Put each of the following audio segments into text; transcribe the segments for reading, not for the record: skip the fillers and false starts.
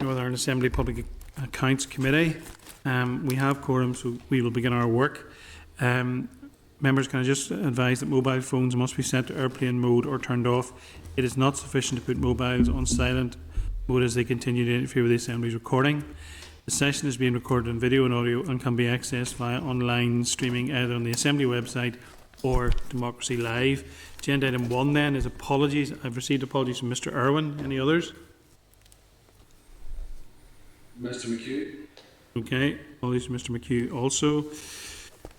Northern Ireland Assembly Public Accounts Committee. We have quorum, so we will begin our work. Members, can I just advise that mobile phones must be set to airplane mode or turned off. It is not sufficient to put mobiles on silent mode as they continue to interfere with the Assembly's recording. The session is being recorded on video and audio and can be accessed via online streaming either on the Assembly website or Democracy Live. Agenda item 1 then is apologies. I've received apologies from Mr. Irwin. Any others? Mr. McHugh. Okay, apologies from Mr. McHugh also.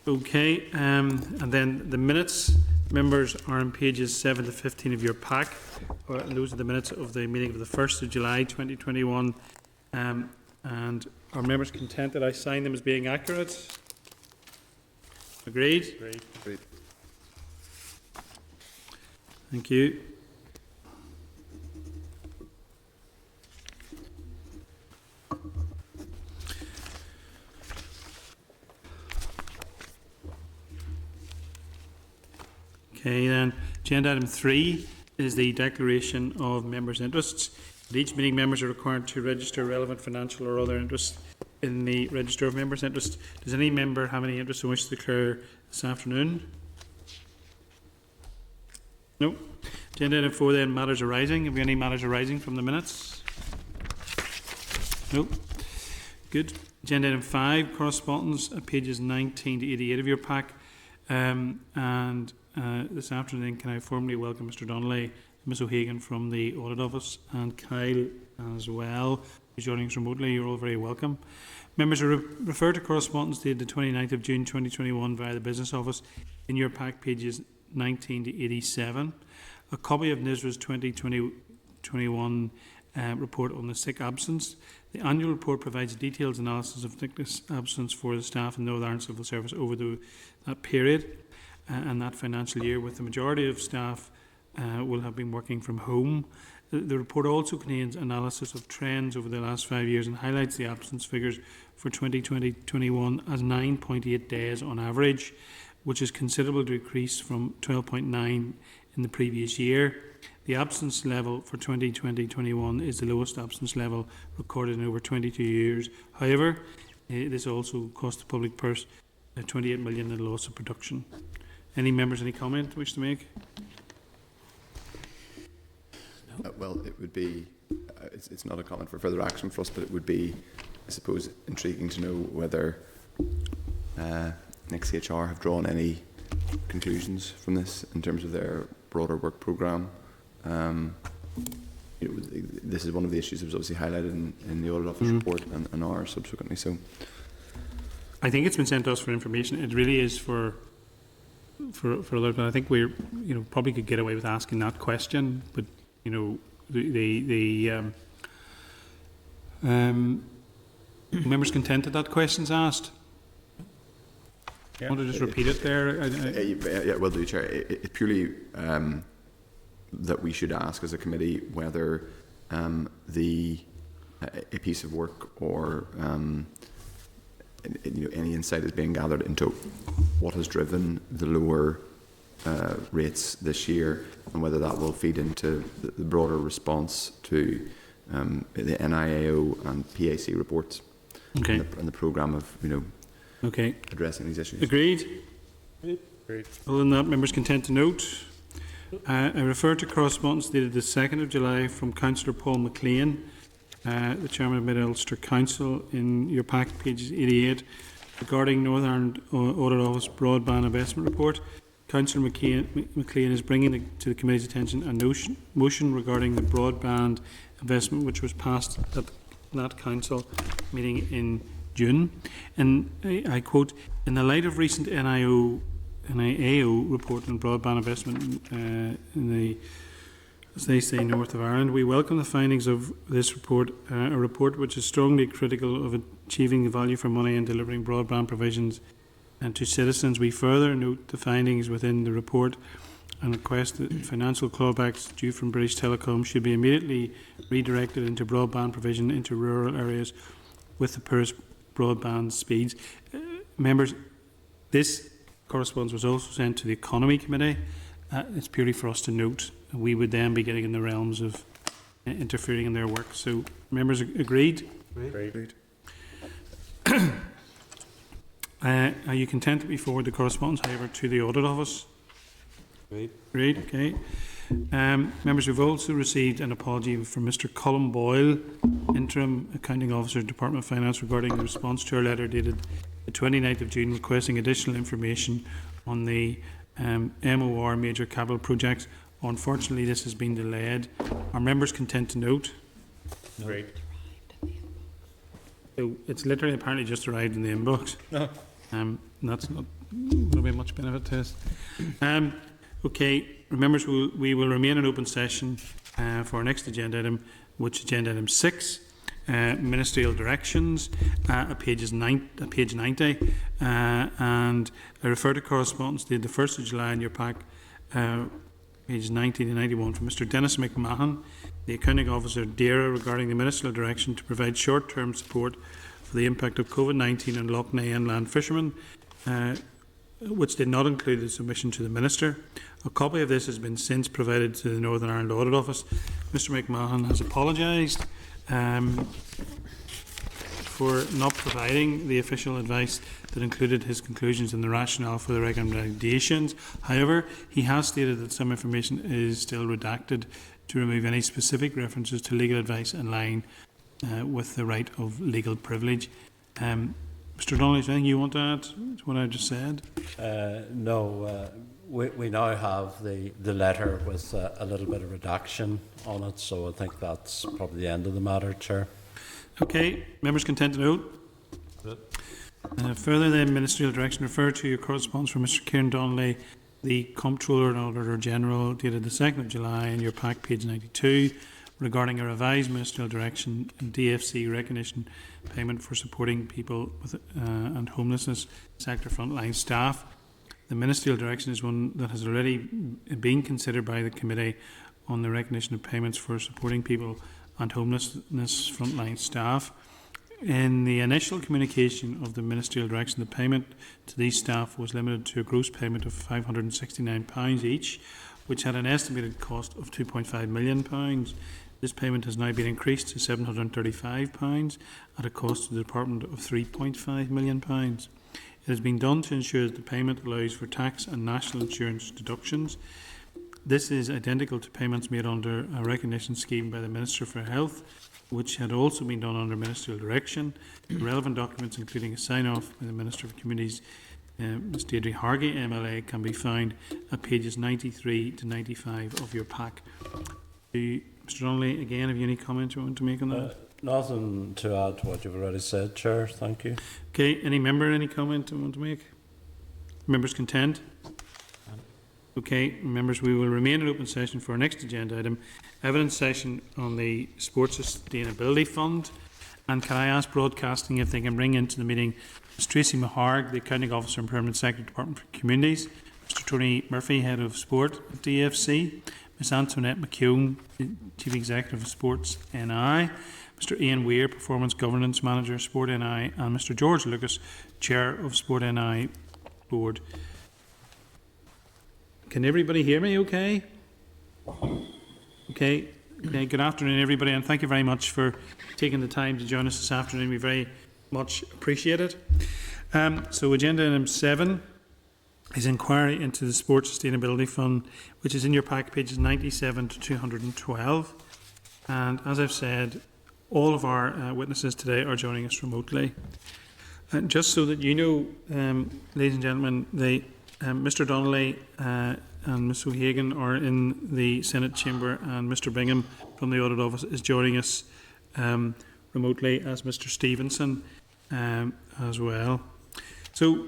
Okay, and then the minutes, members, are on pages 7 to 15 of your pack. And those are the minutes of the meeting of the 1st of July 2021. And are members content that I sign them as being accurate? Agreed? Agreed. Thank you. Okay, then agenda item 3 is the declaration of members' interests. At each meeting, members are required to register relevant financial or other interests in the register of members' interests. Does any member have any interest in which to declare this afternoon? No. Agenda item 4 then, matters arising. Have we any matters arising from the minutes? No. Good. Agenda item 5, correspondence, pages 19 to 88 of your pack. This afternoon, can I formally welcome Mr. Donnelly, Ms. O'Hagan from the Audit Office, and Kyle as well, who's joining us remotely. You're all very welcome. Members are referred to correspondence dated the 29th of June 2021 via the Business Office in your pack, pages 19 to 87. A copy of NISRA's 2021 report on the sick absence. The annual report provides a detailed analysis of sickness absence for the staff in Northern Ireland Civil Service over that period and that financial year, with the majority of staff will have been working from home. The report also contains analysis of trends over the last 5 years and highlights the absence figures for 2020-21 as 9.8 days on average, which is a considerable decrease from 12.9 in the previous year. The absence level for 2020-21 is the lowest absence level recorded in over 22 years. However, this also cost the public purse 28 million in loss of production. Any members, any comment wish to make? Well, it would be, it's not a comment for further action for us, but it would be, I suppose, intriguing to know whether NextCHR have drawn any conclusions from this in terms of their broader work programme. This is one of the issues that was obviously highlighted in the Audit Office report and ours subsequently. So, I think it's been sent to us for information. It really is for other. But I think we're probably could get away with asking that question. But members content that question's asked. I want to just repeat it there. Yeah, well, do Chair. It purely that we should ask as a committee whether a piece of work or any insight is being gathered into what has driven the lower rates this year, and whether that will feed into the broader response to the NIAO and PAC reports, okay, and the programme of okay, addressing these issues. Agreed. Agreed. Other than that, members content to note. I refer to correspondence dated the 2nd of July from Councillor Paul McLean, the Chairman of Mid-Ulster Council, in your pack, pages 88, regarding Northern Ireland Audit Office Broadband Investment Report. Councillor McLean is bringing to the Committee's attention a motion regarding the broadband investment which was passed at that Council meeting in June. And I quote, "In the light of recent NIAO report on broadband investment in the, as they say, north of Ireland, we welcome the findings of this report, a report which is strongly critical of achieving the value for money and delivering broadband provisions and to citizens. We further note the findings within the report and request that financial clawbacks due from British Telecom should be immediately redirected into broadband provision into rural areas with the poorest broadband speeds." Members, this correspondence was also sent to the Economy Committee. It's purely for us to note. We would then be getting in the realms of interfering in their work. So, members agreed? Agreed. Are you content to be forward the correspondence, however, to the Audit Office? Agreed, okay. Members, we've also received an apology from Mr Colin Boyle, Interim Accounting Officer, Department of Finance, regarding the response to our letter dated the 29th of June requesting additional information on the MOR major capital projects. Unfortunately, this has been delayed. Are members content to note? Agreed. So it's literally apparently just arrived in the inbox. No. That's not going to be much benefit to us. Okay, members, we will remain in open session for our next agenda item, which is agenda item 6, ministerial directions, at page 90, and I refer to correspondence dated the 1st of July in your pack, pages 90 to 91, from Mr Dennis McMahon, the Accounting Officer, DAERA, regarding the ministerial direction to provide short-term support for the impact of COVID-19 on Lough Neagh inland fishermen, which did not include the submission to the Minister. A copy of this has been since provided to the Northern Ireland Audit Office. Mr McMahon has apologised for not providing the official advice that included his conclusions and the rationale for the recommendations. However, he has stated that some information is still redacted to remove any specific references to legal advice in line with the right of legal privilege. Mr Donnelly, is there anything you want to add to what I just said? No. We now have the letter with a little bit of redaction on it, so I think that's probably the end of the matter, Chair. Okay, members content to note? Further, then, ministerial direction, refer to your correspondence from Mr Kieran Donnelly, the Comptroller and Auditor General, dated the 2nd of July in your pack, page 92, regarding a revised ministerial direction and DFC recognition payment for supporting people with and homelessness sector frontline staff. The ministerial direction is one that has already been considered by the committee on the recognition of payments for supporting people and homelessness frontline staff. In the initial communication of the ministerial direction, the payment to these staff was limited to a gross payment of £569 each, which had an estimated cost of £2.5 million. This payment has now been increased to £735 at a cost to the Department of £3.5 million. It has been done to ensure that the payment allows for tax and national insurance deductions. This is identical to payments made under a recognition scheme by the Minister for Health, which had also been done under ministerial direction. The relevant documents, including a sign-off by the Minister for Communities, Ms Deirdre Hargey, MLA, can be found at pages 93 to 95 of your pack. Mr Donnelly, again, have you any comment you want to make on that? Nothing to add to what you've already said, Chair. Thank you. Okay, any member, any comment you want to make? Members content? Okay, members, we will remain in open session for our next agenda item, evidence session on the Sports Sustainability Fund. And can I ask Broadcasting if they can bring into the meeting Ms Tracy Maharg, the Accounting Officer and Permanent Secretary, Department for Communities, Mr Tony Murphy, Head of Sport at DFC, Ms Antoinette McKeown, Chief Executive of Sports NI, Mr Ian Weir, Performance Governance Manager, Sport NI, and Mr George Lucas, Chair of Sport NI Board. Can everybody hear me okay? Okay, good afternoon everybody, and thank you very much for taking the time to join us this afternoon. We very much appreciate it. So agenda item 7 is inquiry into the Sports Sustainability Fund, which is in your pack, pages 97 to 212. And as I've said, all of our witnesses today are joining us remotely. And just so that you know, ladies and gentlemen, Mr Donnelly and Ms O'Hagan are in the Senate chamber, and Mr Bingham from the Audit Office is joining us remotely, as Mr Stevenson as well. So,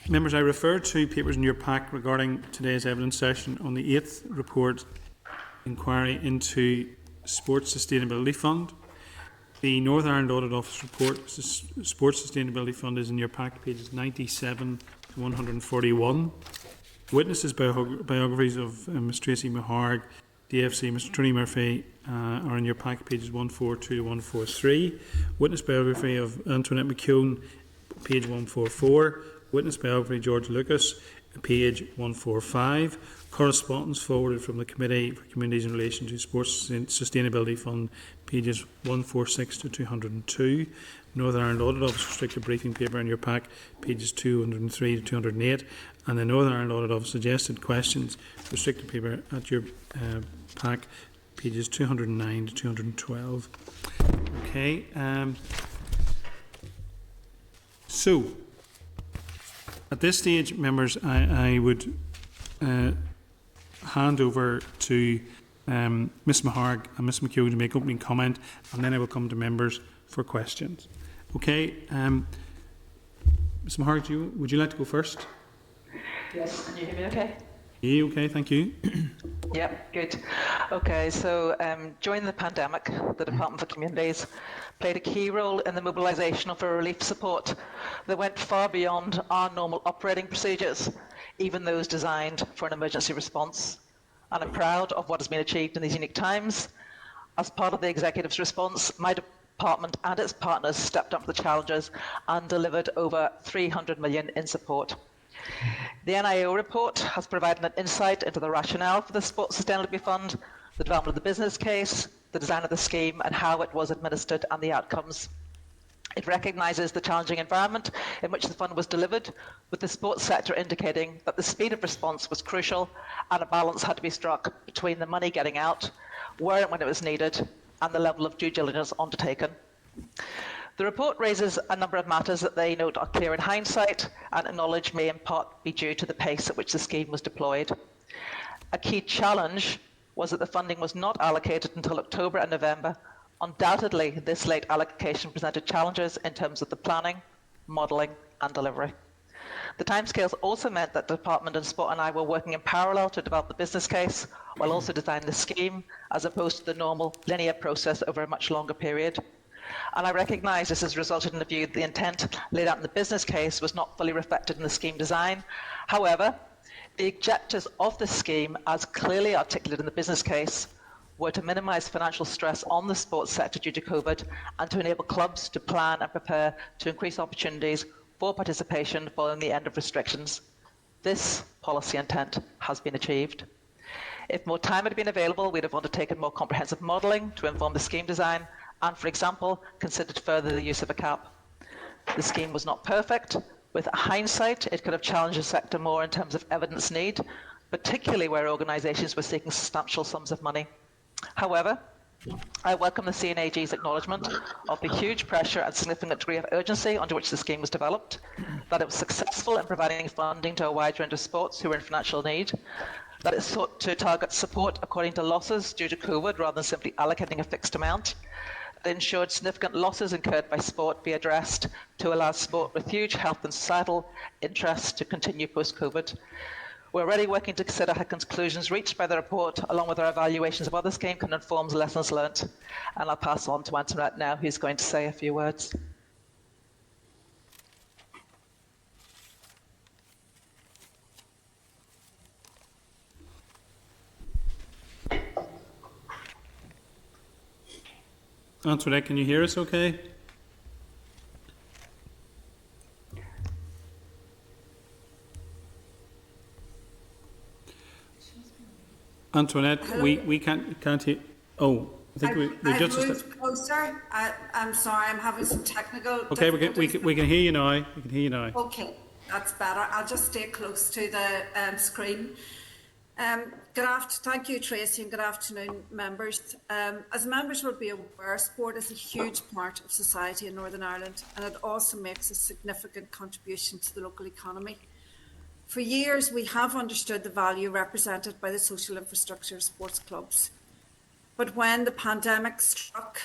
members, I refer to papers in your pack regarding today's evidence session on the 8th report inquiry into Sports Sustainability Fund. The Northern Ireland Audit Office report, the Sports Sustainability Fund, is in your pack, pages 97 to 141. Witnesses' biographies of Ms Tracy Maharg, DFC, Mr Tony Murphy, are in your pack, pages 142 to 143. Witness biography of Antoinette McKeown, page 144. Witness biography George Lucas, page 145. correspondence forwarded from the Committee for Communities in Relation to Sports Sustainability Fund, pages 146 to 202. Northern Ireland Audit Office restricted briefing paper in your pack, pages 203 to 208. And the Northern Ireland Audit Office suggested questions, restricted paper at your pack, pages 209 to 212. Okay. So, at this stage, members, I would hand over to Ms Maharg and Ms McHugh to make opening comment, and then I will come to members for questions. Okay, Ms Maharg, would you like to go first? Yes, can you hear me okay? Yeah, okay, thank you. Yep, good. Okay, so during the pandemic, the Department for Communities played a key role in the mobilisation of relief support that went far beyond our normal operating procedures, even those designed for an emergency response. And I'm proud of what has been achieved in these unique times. As part of the Executive's response, my department and its partners stepped up to the challenges and delivered over 300 million in support. The NIO report has provided an insight into the rationale for the Sports Sustainability Fund, the development of the business case, the design of the scheme and how it was administered and the outcomes. It recognises the challenging environment in which the fund was delivered, with the sports sector indicating that the speed of response was crucial and a balance had to be struck between the money getting out, where and when it was needed, and the level of due diligence undertaken. The report raises a number of matters that they note are clear in hindsight and acknowledge may in part be due to the pace at which the scheme was deployed. A key challenge was that the funding was not allocated until October and November. Undoubtedly, this late allocation presented challenges in terms of the planning, modelling and delivery. The timescales also meant that the Department and Sport and I were working in parallel to develop the business case, while also designing the scheme, as opposed to the normal linear process over a much longer period. And I recognise this has resulted in the view that the intent laid out in the business case was not fully reflected in the scheme design. However, the objectives of the scheme, as clearly articulated in the business case, were to minimise financial stress on the sports sector due to COVID and to enable clubs to plan and prepare to increase opportunities for participation following the end of restrictions. This policy intent has been achieved. If more time had been available, we'd have undertaken more comprehensive modelling to inform the scheme design and, for example, considered further the use of a cap. The scheme was not perfect. With hindsight, it could have challenged the sector more in terms of evidence need, particularly where organisations were seeking substantial sums of money. However, I welcome the CNAG's acknowledgement of the huge pressure and significant degree of urgency under which the scheme was developed, that it was successful in providing funding to a wide range of sports who were in financial need, that it sought to target support according to losses due to COVID rather than simply allocating a fixed amount, that ensured significant losses incurred by sport be addressed to allow sport with huge health and societal interests to continue post-COVID. We're already working to consider how conclusions reached by the report, along with our evaluations of other schemes, can inform the lessons learnt. And I'll pass on to Antoinette now, who's going to say a few words. Antoinette, can you hear us okay? Antoinette, we can't hear. Oh, I think we just moved closer. I'm sorry, I'm having some technical. Okay, we can hear you now. We can hear you now. Okay, that's better. I'll just stay close to the screen. Thank you, Tracy, and good afternoon, members. As members will be aware, sport is a huge part of society in Northern Ireland, and it also makes a significant contribution to the local economy. For years, we have understood the value represented by the social infrastructure of sports clubs. But when the pandemic struck,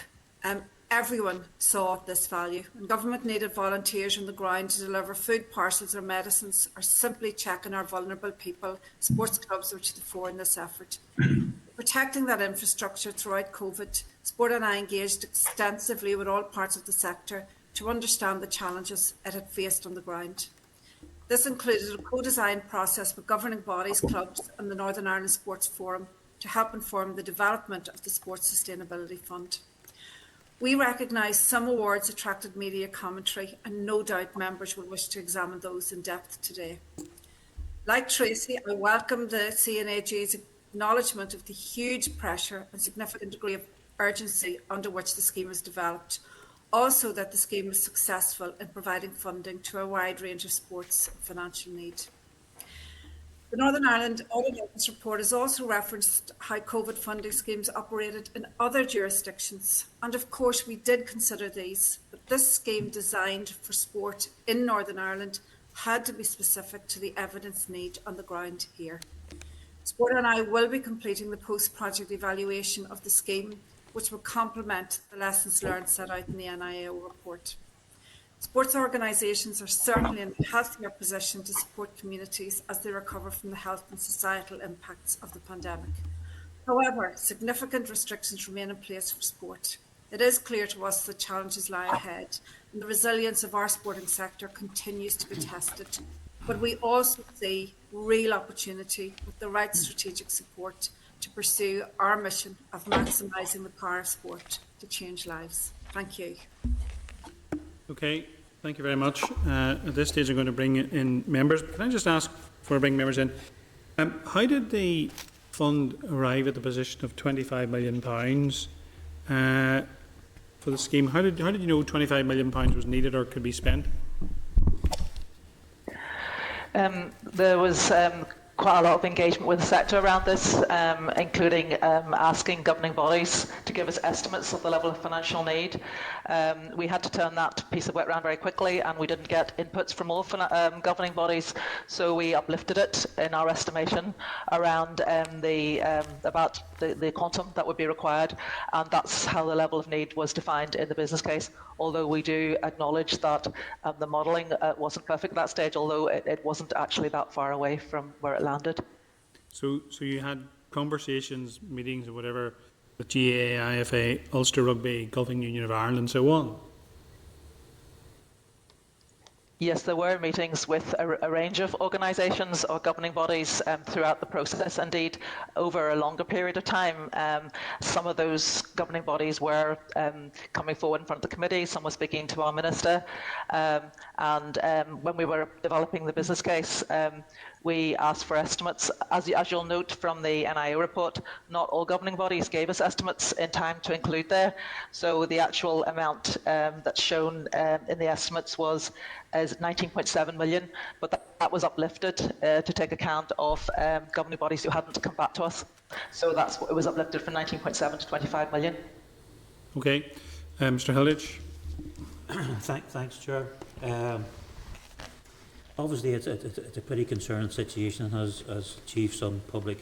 everyone saw this value, and government needed volunteers on the ground to deliver food parcels or medicines, or simply checking our vulnerable people. Sports clubs were to the fore in this effort. Protecting that infrastructure throughout COVID, Sport and I engaged extensively with all parts of the sector to understand the challenges it had faced on the ground. This included a co-designed process with governing bodies, clubs and the Northern Ireland Sports Forum to help inform the development of the Sports Sustainability Fund. We recognise some awards attracted media commentary, and no doubt members will wish to examine those in depth today. Like Tracy, I welcome the CNAG's acknowledgement of the huge pressure and significant degree of urgency under which the scheme is developed. Also, that the scheme is successful in providing funding to a wide range of sports in financial need. The Northern Ireland Audit Office report has also referenced how COVID funding schemes operated in other jurisdictions. And of course, we did consider these, but this scheme designed for sport in Northern Ireland had to be specific to the evidence need on the ground here. Sport and I will be completing the post-project evaluation of the scheme, which will complement the lessons learned set out in the NIO report. Sports organisations are certainly in a healthier position to support communities as they recover from the health and societal impacts of the pandemic. However, significant restrictions remain in place for sport. It is clear to us that challenges lie ahead, and the resilience of our sporting sector continues to be tested. But we also see real opportunity with the right strategic support to pursue our mission of maximising the power of sport to change lives. Thank you. Okay, thank you very much. At this stage, I'm going to bring in members. Can I just ask before I bring members in, how did the fund arrive at the position of £25 million for the scheme? How did you know £25 million was needed or could be spent? There was quite a lot of engagement with the sector around this, including asking governing bodies to give us estimates of the level of financial need. We had to turn that piece of work around very quickly, and we didn't get inputs from all governing bodies, so we uplifted it in our estimation around about the quantum that would be required, and that's how the level of need was defined in the business case. Although we do acknowledge that the modelling wasn't perfect at that stage, although it wasn't actually that far away from where it landed. So you had conversations, meetings or whatever with GAA, IFA, Ulster Rugby, Golfing Union of Ireland and so on? Yes, there were meetings with a range of organisations or governing bodies throughout the process. Indeed, over a longer period of time, some of those governing bodies were coming forward in front of the committee. Some were speaking to our minister. And when we were developing the business case, we asked for estimates. As you'll note from the NIO report, not all governing bodies gave us estimates in time to include there. So the actual amount that's shown in the estimates is 19.7 million, but that was uplifted to take account of governing bodies who hadn't come back to us. So that's what it was uplifted from 19.7 to 25 million. Okay. Mr. Hilditch. Thanks, Chair. Obviously, it's a pretty concerned situation and has achieved some public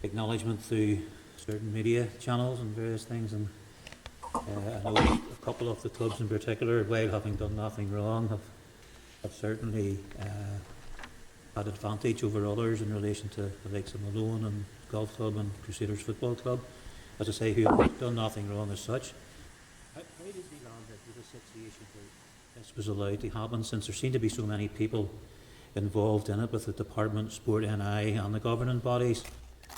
acknowledgement through certain media channels and various things. And I know a couple of the clubs in particular, while having done nothing wrong, have certainly had advantage over others in relation to the likes of Malone and Golf Club and Crusaders Football Club, as I say, who have done nothing wrong as such. How did we land into the situation where this was allowed to happen, since there seem to be so many people involved in it with the Department, Sport NI and the governing bodies,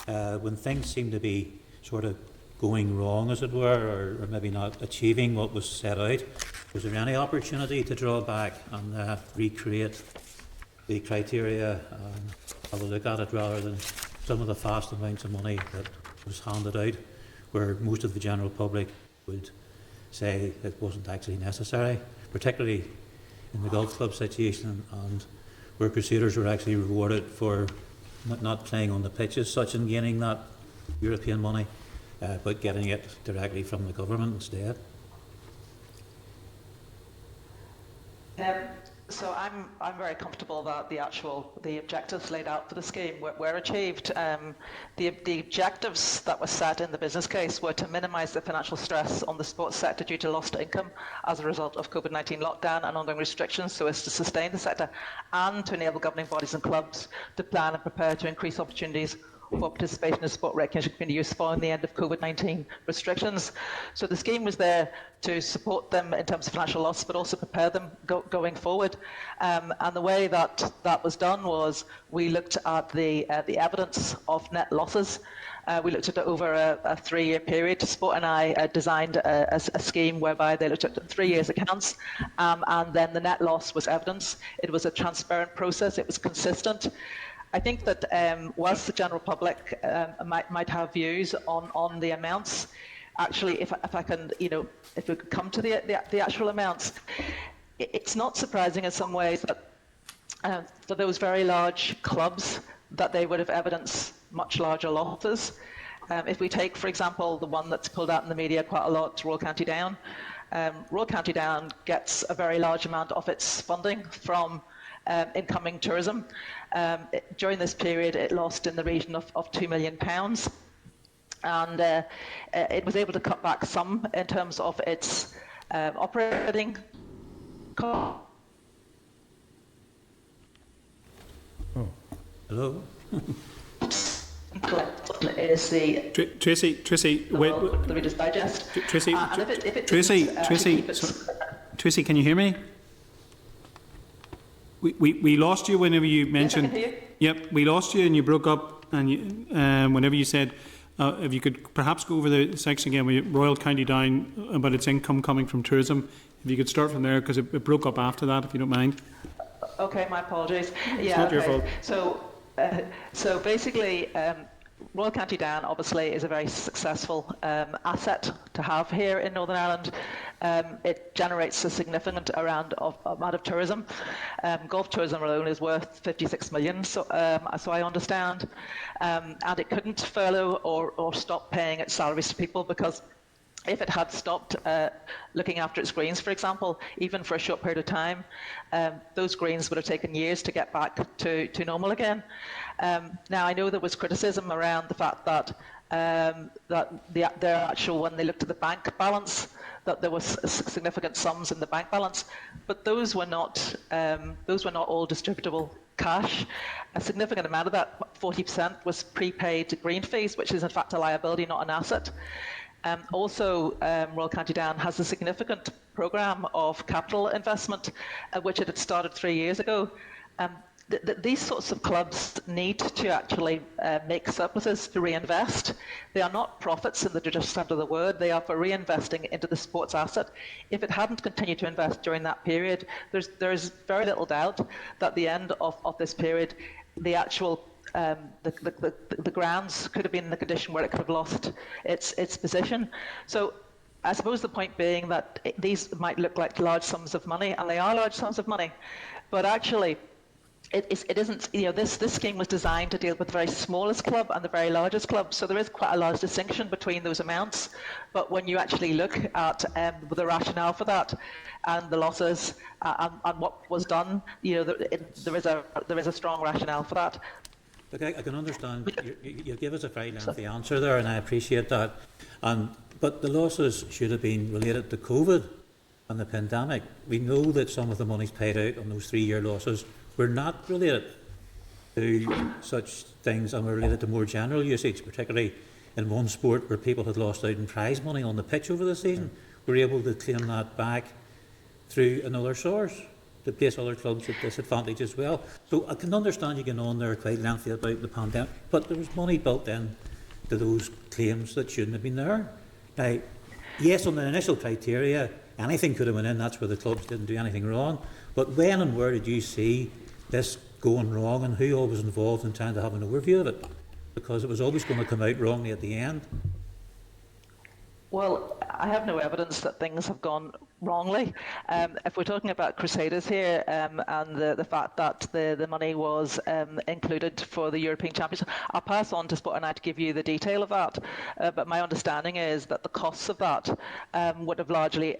when things seem to be sort of going wrong, as it were, or maybe not achieving what was set out? Was there any opportunity to draw back and recreate the criteria and have a look at it, rather than some of the vast amounts of money that was handed out, where most of the general public would say it wasn't actually necessary, particularly in the golf club situation, and where Crusaders were actually rewarded for not playing on the pitch as such and gaining that European money, but getting it directly from the government instead. So I'm very comfortable that the objectives laid out for the scheme were achieved. The objectives that were set in the business case were to minimise the financial stress on the sports sector due to lost income as a result of COVID-19 lockdown and ongoing restrictions, so as to sustain the sector, and to enable governing bodies and clubs to plan and prepare to increase opportunities for participation in sport recognition community use following the end of COVID-19 restrictions. So the scheme was there to support them in terms of financial loss, but also prepare them going forward. And the way that was done was we looked at the evidence of net losses. We looked at it over a 3-year period. Sport and I designed a scheme whereby they looked at 3 years accounts, and then the net loss was evidence. It was a transparent process. It was consistent. I think that whilst the general public might have views on the amounts, actually, if I can, if we could come to the actual amounts, it's not surprising in some ways that for those very large clubs that they would have evidenced much larger losses. If we take, for example, the one that's pulled out in the media quite a lot, Royal County Down. Royal County Down gets a very large amount of its funding from incoming tourism. During this period, it lost in the region of £2 million. And it was able to cut back some in terms of its operating costs. Hello? Is the Tracy, wait, the Reader's Digest. Tracy, And if it Tracy, didn't, Tracy, keep its- Tracy, can you hear me? We lost you whenever you mentioned. hear you. Yep, we lost you and you broke up, and whenever you said, if you could perhaps go over the section again with Royal County Down about its income coming from tourism. If you could start from there, because it broke up after that, if you don't mind. Okay, my apologies. It's not your fault. So basically, Royal County Down obviously is a very successful asset to have here in Northern Ireland. It generates a significant amount of tourism. Golf tourism alone is worth 56 million, so I understand. And it couldn't furlough or stop paying its salaries to people, because if it had stopped looking after its greens, for example, even for a short period of time, those greens would have taken years to get back to normal again. Now, I know there was criticism around the fact that their actual, when they looked at the bank balance, that there was significant sums in the bank balance, but those were not all distributable cash. A significant amount of that, 40%, was prepaid green fees, which is in fact a liability, not an asset. Also, Royal County Down has a significant programme of capital investment, which it had started 3 years ago. These sorts of clubs need to actually make surpluses to reinvest. They are not profits in the traditional sense of the word. They are for reinvesting into the sports asset. If it hadn't continued to invest during that period, there's very little doubt that at the end of this period, the actual the grounds could have been in the condition where it could have lost its position. So I suppose the point being that these might look like large sums of money, and they are large sums of money, but actually it isn't. This scheme was designed to deal with the very smallest club and the very largest club, so there is quite a large distinction between those amounts. But when you actually look at the rationale for that and the losses and what was done, there is a strong rationale for that. Look, I can understand. You give us a very lengthy answer there, and I appreciate that. But the losses should have been related to COVID and the pandemic. We know that some of the monies paid out on those 3-year losses were not related to such things, and were related to more general usage, particularly in one sport where people had lost out in prize money on the pitch over the season. We were able to claim that back through another source to place other clubs at disadvantage as well. So I can understand you going on there quite lengthy about the pandemic, but there was money built in to those claims that shouldn't have been there. Now, yes, on the initial criteria, anything could have went in, that's where the clubs didn't do anything wrong. But when and where did you see this going wrong, and who all was involved in trying to have an overview of it? Because it was always going to come out wrongly at the end. Well, I have no evidence that things have gone wrongly. If we're talking about Crusaders here, and the fact that the money was included for the European Championship, I'll pass on to Sport and I to give you the detail of that. But my understanding is that the costs of that would have largely,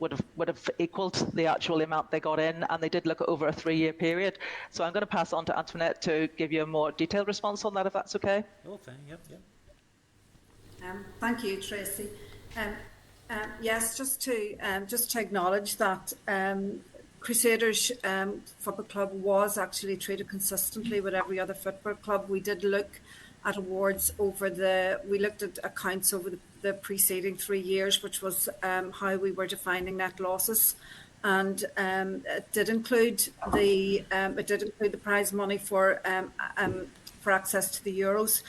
would have equalled the actual amount they got in, and they did look at over a 3-year period. So I'm going to pass on to Antoinette to give you a more detailed response on that, if that's okay. Okay, yep. Thank you, Tracy. Yes, just to acknowledge that Crusaders Football Club was actually treated consistently with every other football club. We did look at awards we looked at accounts over the preceding 3 years, which was how we were defining net losses, and it did include the prize money for access to the Euros.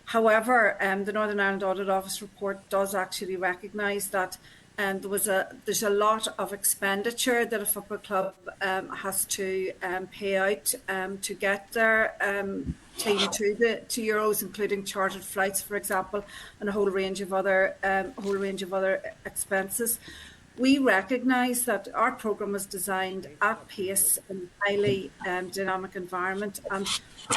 However, the Northern Ireland Audit Office report does actually recognise that and there's a lot of expenditure that a football club has to pay out to get their team to Euros, including chartered flights, for example, and a whole range of other expenses. We recognise that our programme was designed at pace in a highly dynamic environment, and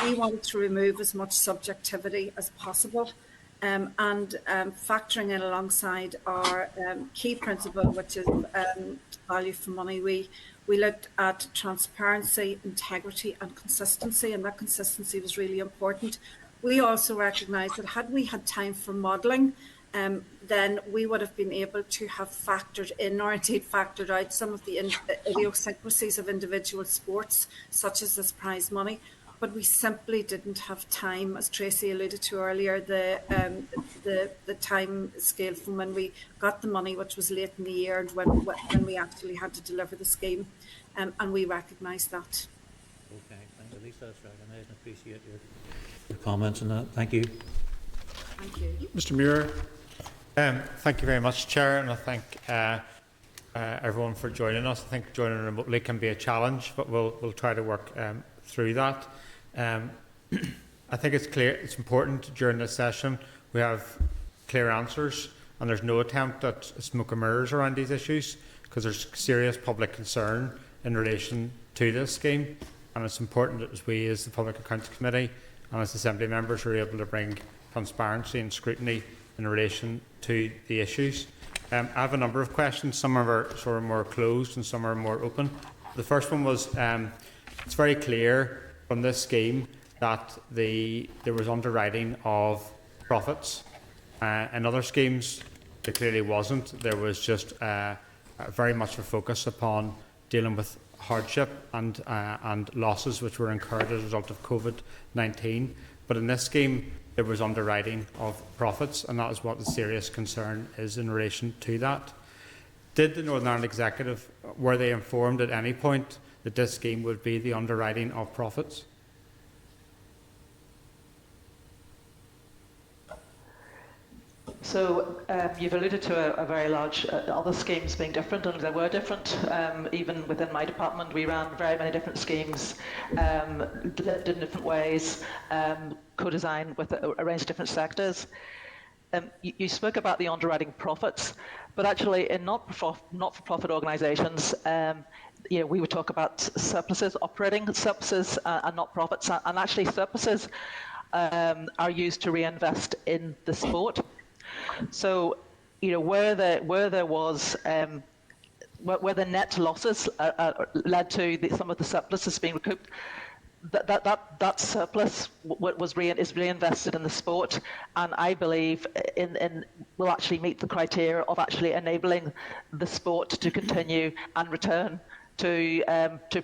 we wanted to remove as much subjectivity as possible. And factoring in alongside our key principle, which is value for money, we looked at transparency, integrity and consistency, and that consistency was really important. We also recognised that had we had time for modelling, then we would have been able to have factored in, or indeed factored out, some of the idiosyncrasies of individual sports, such as this prize money. But we simply didn't have time, as Tracy alluded to earlier, the time scale from when we got the money, which was late in the year, and when we actually had to deliver the scheme, and we recognise that. Okay, thank you, Lisa. That's recognised. I appreciate your comments on that. Thank you. Thank you. Mr. Muir. Thank you very much, Chair, and I thank everyone for joining us. I think joining remotely can be a challenge, but we'll try to work through that. I think it's clear, it's important during this session we have clear answers, and there's no attempt at smoke and mirrors around these issues, because there's serious public concern in relation to this scheme, and it's important that we, as the Public Accounts Committee and as Assembly members, are able to bring transparency and scrutiny in relation to the issues. I have a number of questions. Some are sort of more closed and some are more open. The first one was, it's very clear from this scheme that there was underwriting of profits. In other schemes, there clearly wasn't. There was just very much a focus upon dealing with hardship and losses which were incurred as a result of COVID-19. But in this scheme, there was underwriting of profits, and that is what the serious concern is in relation to that. Did the Northern Ireland Executive, were they informed at any point that this scheme would be the underwriting of profits? So you've alluded to a very large, other schemes being different, and they were different. Even within my department, we ran very many different schemes, did in different ways, co-designed with a range of different sectors. You spoke about the underwriting profits, but actually in not-for-profit organisations, we would talk about surpluses, operating surpluses, and not profits. And actually, surpluses are used to reinvest in the sport. So, where the net losses led to some of the surpluses being recouped, that surplus is reinvested in the sport, and I believe will actually meet the criteria of actually enabling the sport to continue and return to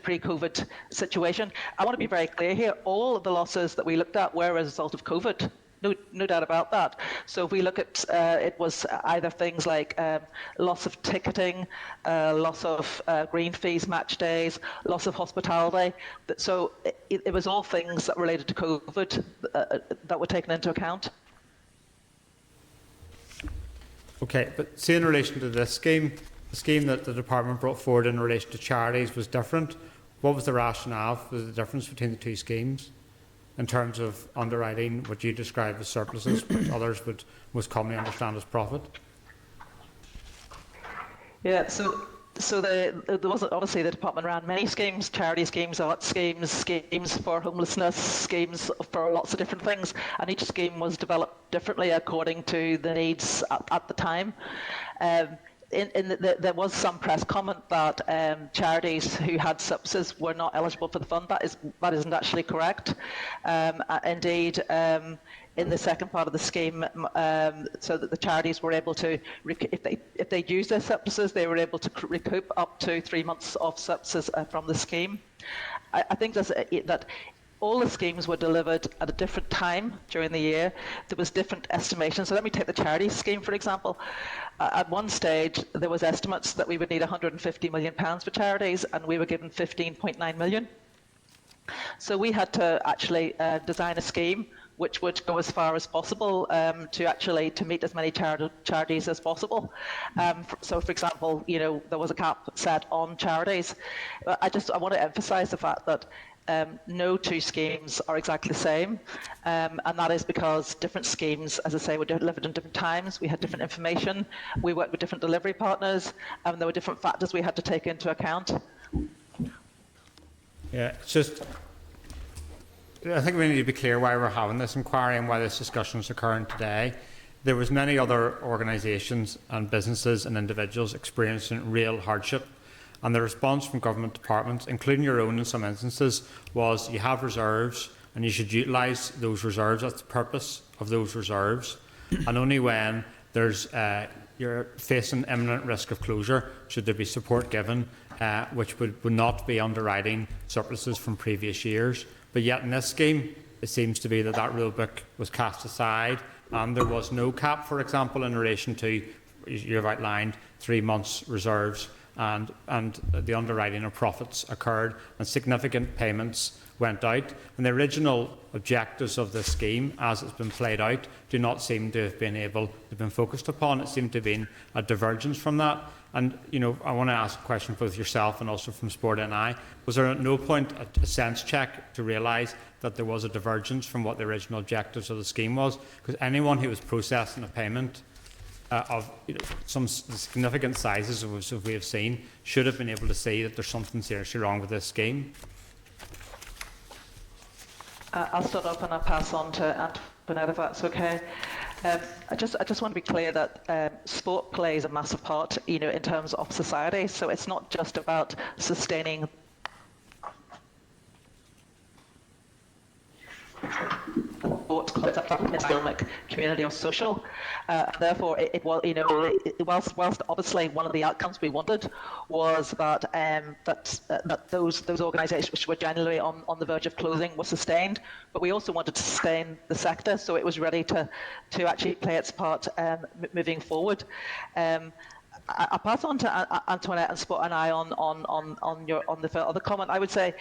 pre-COVID situation. I want to be very clear here. All of the losses that we looked at were as a result of COVID. No doubt about that. So if we look at it was either things like loss of ticketing, loss of green fees, match days, loss of hospitality. So it was all things that related to COVID that were taken into account. Okay, but see, in relation to this scheme, the scheme that the department brought forward in relation to charities was different. What was the rationale for the difference between the two schemes in terms of underwriting what you describe as surpluses, which others would most commonly understand as profit? Yeah, so there was obviously the department ran many schemes, charity schemes, art schemes, schemes for homelessness, schemes for lots of different things, and each scheme was developed differently according to the needs at the time. There was some press comment that charities who had surpluses were not eligible for the fund. That isn't actually correct. Indeed, in the second part of the scheme, so that the charities were able to, if they used their surpluses, they were able to recoup up to 3 months of surpluses from the scheme. I think that all the schemes were delivered at a different time during the year. There was different estimations. So let me take the charity scheme, for example. At one stage, there was estimates that we would need £150 million for charities, and we were given 15.9 million. So we had to actually design a scheme which would go as far as possible to meet as many charities as possible. So, for example, there was a cap set on charities. I want to emphasise the fact that no two schemes are exactly the same, and that is because different schemes, as I say, were delivered in different times. We had different information. We worked with different delivery partners, and there were different factors we had to take into account. Yeah, it's just, I think we need to be clear why we're having this inquiry and why this discussion is occurring today. There was many other organisations and businesses and individuals experiencing real hardship, and the response from government departments, including your own in some instances, was you have reserves and you should utilise those reserves. That's the purpose of those reserves. And only when you're facing imminent risk of closure should there be support given, which would not be underwriting surpluses from previous years. But yet in this scheme, it seems to be that rule book was cast aside, and there was no cap, for example, in relation to, you've outlined, 3 months reserves, and the underwriting of profits occurred, and significant payments went out. And the original objectives of this scheme, as it's been played out, do not seem to have been focused upon. It seemed to have been a divergence from that. And, I want to ask a question both yourself and also from Sport NI. Was there at no point a sense check to realise that there was a divergence from what the original objectives of the scheme was? Because anyone who was processing a payment of some significant sizes, as we have seen, should have been able to see that there's something seriously wrong with this scheme. I'll start off and I'll pass on to Antoinette, if that's okay. I just want to be clear that sport plays a massive part, in terms of society. So it's not just about sustaining sport clubs economic, community or social. Therefore, whilst obviously one of the outcomes we wanted was that those organisations which were generally on the verge of closing were sustained, but we also wanted to sustain the sector so it was ready to actually play its part moving forward. I'll pass on to Antoinette and Sport and I on the other comment. I would say,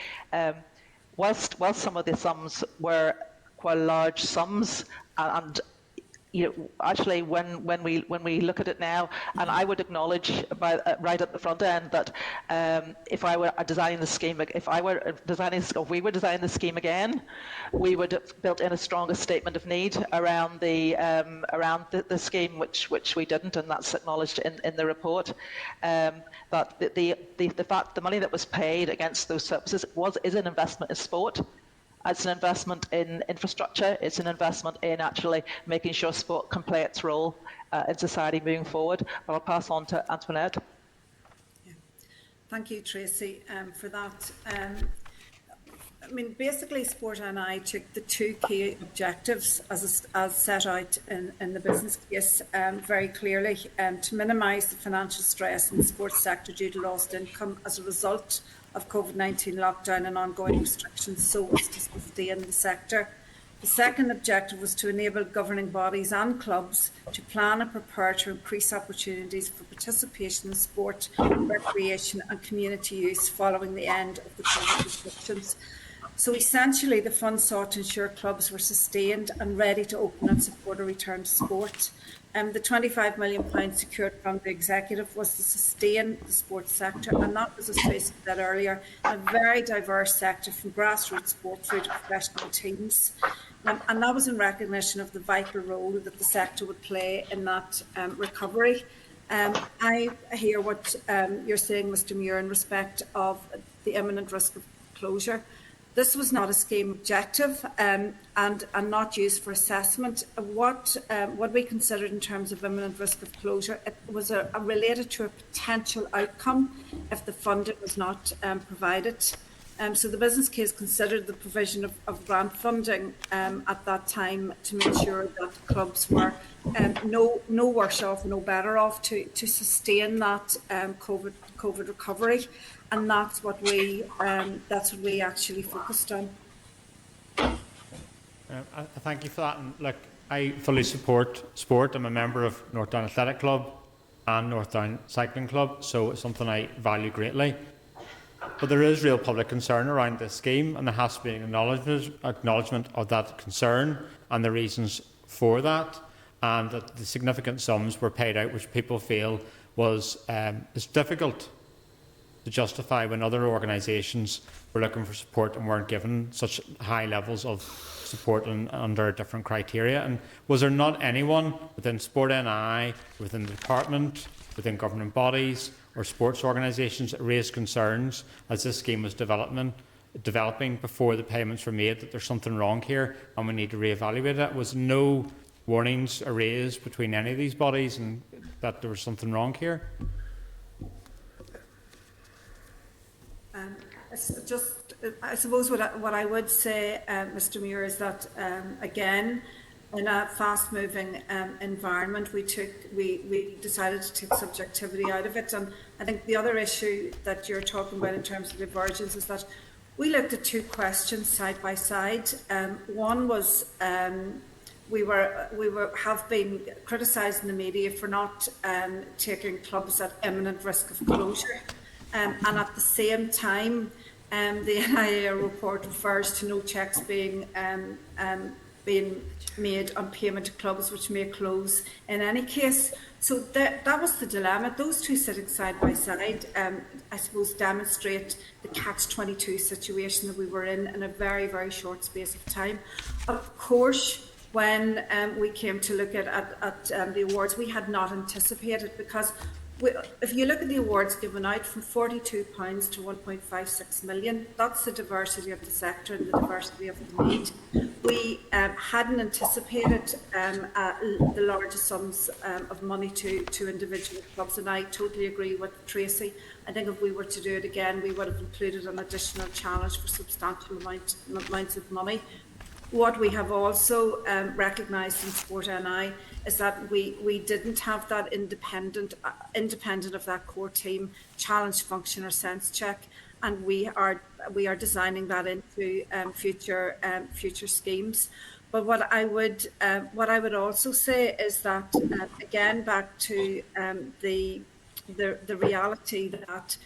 whilst some of the sums were quite large sums, and actually when we look at it now, and I would acknowledge right at the front end that if I were designing the scheme, if we were designing the scheme again, we would have built in a stronger statement of need around the scheme, which we didn't, and that's acknowledged in the report. That the money that was paid against those surpluses is an investment in sport. It's an investment in infrastructure. It's an investment in actually making sure sport can play its role in society moving forward. But I'll pass on to Antoinette. Yeah. Thank you, Tracy, for that. Basically, Sport NI took the two key objectives as set out in the business case very clearly, to minimise the financial stress in the sports sector due to lost income as a result of COVID-19 lockdown and ongoing restrictions, so as to sustain the sector. The second objective was to enable governing bodies and clubs to plan and prepare to increase opportunities for participation in sport, recreation and community use following the end of the COVID restrictions. So essentially, the fund sought to ensure clubs were sustained and ready to open and support a return to sport. The £25 million secured from the executive was to sustain the sports sector, and that was, as Tracy said earlier, a very diverse sector from grassroots sport through to professional teams. And that was in recognition of the vital role that the sector would play in that recovery. I hear what you're saying, Mr Muir, in respect of the imminent risk of closure. This was not a scheme objective and not used for assessment. What we considered in terms of imminent risk of closure, it was related to a potential outcome if the funding was not provided. So the business case considered the provision of grant funding at that time to make sure that clubs were no worse off, no better off to sustain that COVID recovery. And that's what we actually focused on. Thank you for that. And look, I fully support sport. I'm a member of North Down Athletic Club and North Down Cycling Club, so it's something I value greatly. But there is real public concern around this scheme, and there has to be an acknowledgement of that concern and the reasons for that, and that the significant sums were paid out, which people feel is difficult to justify when other organisations were looking for support and weren't given such high levels of support under different criteria. And was there not anyone within Sport NI, within the department, within governing bodies or sports organisations that raised concerns as this scheme was developing before the payments were made that there's something wrong here and we need to reevaluate it? Was no warnings raised between any of these bodies and that there was something wrong here? I suppose what I would say, Mr. Muir, is that again, in a fast-moving environment, we decided to take subjectivity out of it. And I think the other issue that you're talking about in terms of divergence is that we looked at two questions side by side. One was we have been criticised in the media for not taking clubs at imminent risk of closure, and at the same time, the NIA report refers to no checks being made on payment to clubs which may close in any case. So that was the dilemma. Those two sitting side by side, I suppose, demonstrate the catch-22 situation that we were in a very, very short space of time. Of course, when we came to look at the awards, we had not anticipated, because if you look at the awards given out, from £42 to 1.56 million, that's the diversity of the sector and the diversity of the need. We hadn't anticipated the largest sums of money to individual clubs, and I totally agree with Tracy. I think if we were to do it again, we would have included an additional challenge for substantial amounts of money. What we have also recognised in Sport NI is that we didn't have that independent of that core team challenge function or sense check, and we are designing that into future schemes. But what I would also say is that again, back to the reality that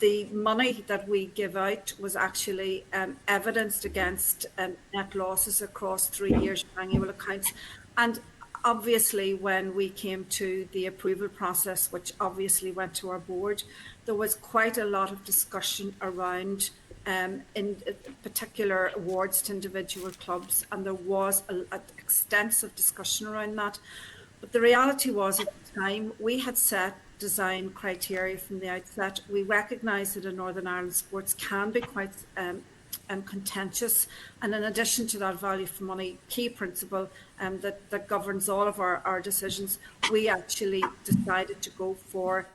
the money that we give out was actually evidenced against net losses across 3 years of annual accounts. And obviously, when we came to the approval process, which obviously went to our board, there was quite a lot of discussion around in particular awards to individual clubs, and there was an extensive discussion around that. But the reality was, at the time, we had set design criteria from the outset. We recognise that in Northern Ireland sports can be quite contentious, and in addition to that value for money key principle that governs all of our decisions, we actually decided to go for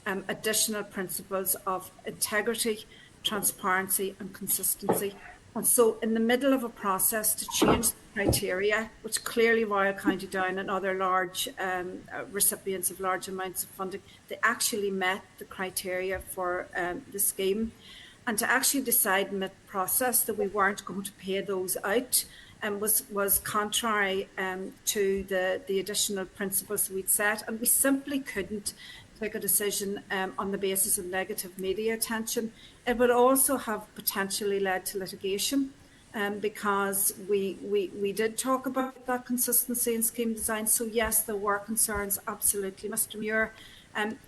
additional principles of integrity, transparency and consistency. And so in the middle of a process to change the criteria, which clearly Royal County Down and other large recipients of large amounts of funding, they actually met the criteria for the scheme. And to actually decide mid-process that we weren't going to pay those out was contrary to the additional principles we'd set. And we simply couldn't take a decision on the basis of negative media attention. It would also have potentially led to litigation because we did talk about that consistency in scheme design. So yes, there were concerns, absolutely, Mr. Muir.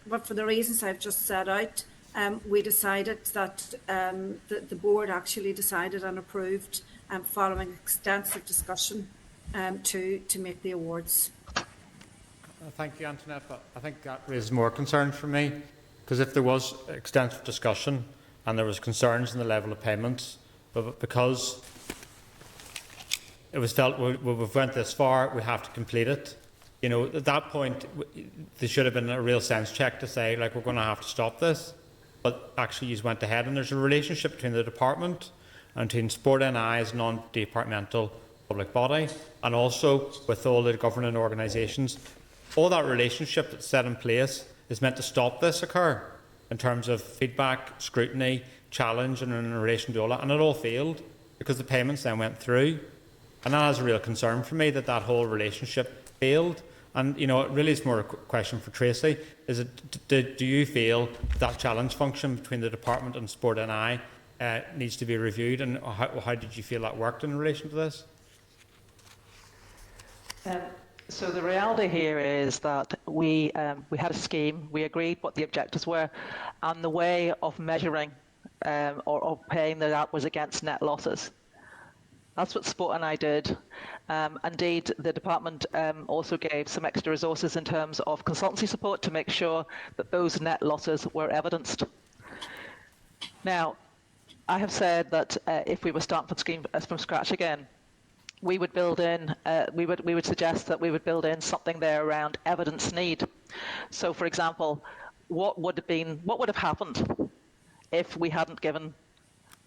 But for the reasons I've just set out, we decided that the board actually decided and approved, following extensive discussion, to make the awards. Thank you, Antoinette, but I think that raises more concern for me, because if there was extensive discussion and there was concerns in the level of payments, but because it was felt we've went this far, we have to complete it. You know, at that point, there should have been a real sense check to say, like, we're going to have to stop this. But actually, you went ahead, and there's a relationship between the department and between Sport NI as a non-departmental public body, and also with all the governing organisations. All that relationship that's set in place is meant to stop this occur in terms of feedback, scrutiny, challenge, and in relation to all that. And it all failed because the payments then went through. And that is a real concern for me, that whole relationship failed. And, you know, it really is more a question for Tracy. Is it, do you feel that challenge function between the department and Sport NI needs to be reviewed, and how did you feel that worked in relation to this? So the reality here is that we had a scheme, we agreed what the objectives were, and the way of measuring or paying that was against net losses. That's what Sport and I did. Indeed, the department also gave some extra resources in terms of consultancy support to make sure that those net losses were evidenced. Now, I have said that if we were starting from scratch again, we would build in, we would suggest that we would build in something there around evidence need. So, for example, what would have happened if we hadn't given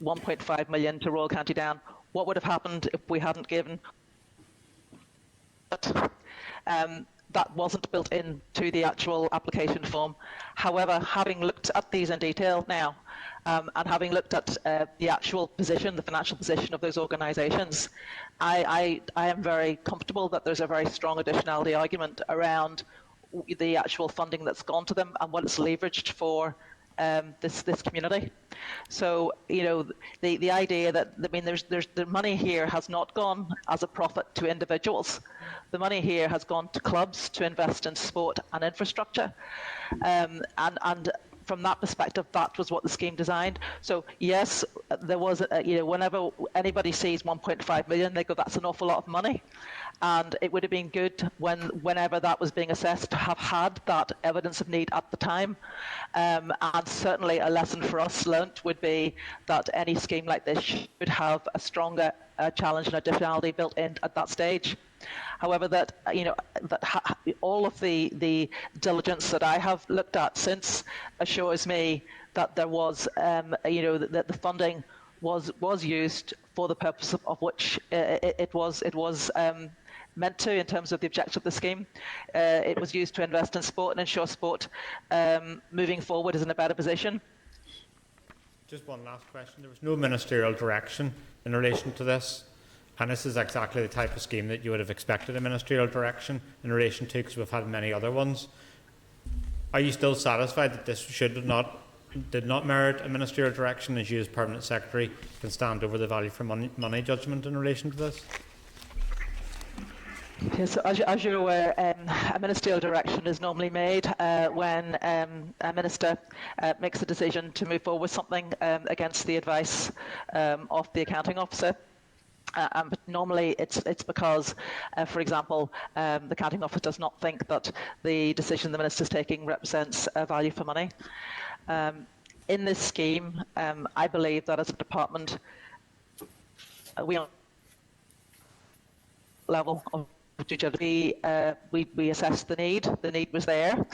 1.5 million to Royal County Down? What would have happened if we hadn't given that wasn't built into the actual application form. However, having looked at these in detail now, and having looked at the actual position, the financial position of those organisations, I am very comfortable that there's a very strong additionality argument around the actual funding that's gone to them and what it's leveraged for this community. So, you know, the idea that, I mean, there's the money here has not gone as a profit to individuals. The money here has gone to clubs to invest in sport and infrastructure, and from that perspective, that was what the scheme designed. So yes, there was, you know, whenever anybody sees 1.5 million, they go, that's an awful lot of money. And it would have been good whenever that was being assessed to have had that evidence of need at the time. And certainly a lesson for us learnt would be that any scheme like this should have a stronger challenge and additionality built in at that stage. However, that, you know, all of the diligence that I have looked at since assures me that there was, you know, that the funding was used for the purpose of which it was meant to, in terms of the objective of the scheme. It was used to invest in sport and ensure sport moving forward is in a better position. Just one last question. There was no ministerial direction in relation to this, and this is exactly the type of scheme that you would have expected a ministerial direction in relation to, because we've had many other ones. Are you still satisfied that this did not merit a ministerial direction, as you as Permanent Secretary can stand over the value for money judgment in relation to this? Yes, as you're aware, a ministerial direction is normally made when a minister makes a decision to move forward with something against the advice of the accounting officer. But normally it's because, for example, the accounting officer does not think that the decision the minister is taking represents a value for money. In this scheme, I believe that as a department, we are level of we assessed the need. The need was there.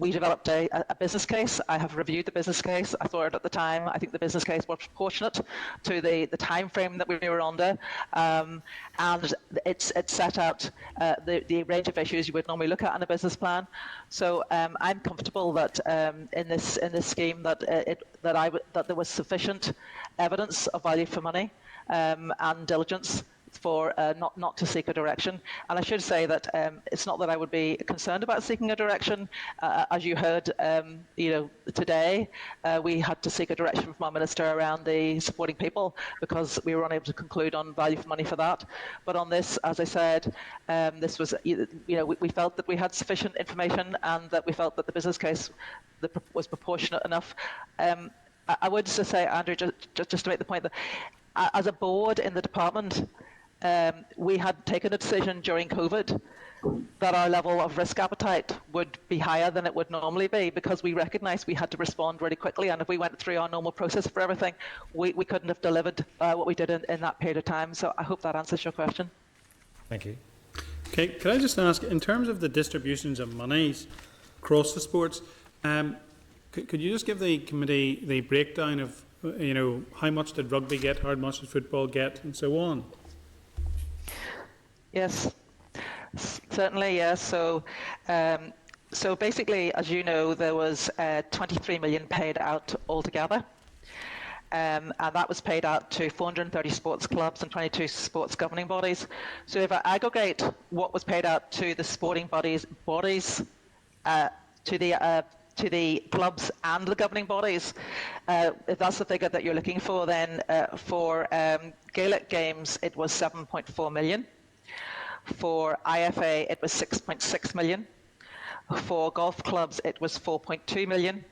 We developed a business case. I have reviewed the business case. I thought at the time, I think the business case was proportionate to the time frame that we were under, and it set out the range of issues you would normally look at in a business plan. So I'm comfortable that in this scheme that there was sufficient evidence of value for money and diligence for not to seek a direction. And I should say that it's not that I would be concerned about seeking a direction. As you heard, you know, today we had to seek a direction from our minister around the supporting people because we were unable to conclude on value for money for that. But on this, as I said, this was, you know, we felt that we had sufficient information and that we felt that the business case was proportionate enough. I would just say, Andrew, just to make the point that as a board in the department, we had taken a decision during COVID that our level of risk appetite would be higher than it would normally be because we recognised we had to respond really quickly, and if we went through our normal process for everything, we couldn't have delivered what we did in that period of time. So I hope that answers your question. Thank you. Okay, could I just ask, in terms of the distributions of monies across the sports, could you just give the committee the breakdown of, you know, how much did rugby get, how much did football get, and so on? Yes, certainly, yes. So basically, as you know, there was 23 million paid out altogether. and that was paid out to 430 sports clubs and 22 sports governing bodies. So if I aggregate what was paid out to the sporting bodies, to the clubs and the governing bodies, if that's the figure that you're looking for, then for Gaelic games it was 7.4 million. For IFA it was 6.6 million. For golf clubs it was 4.2 million.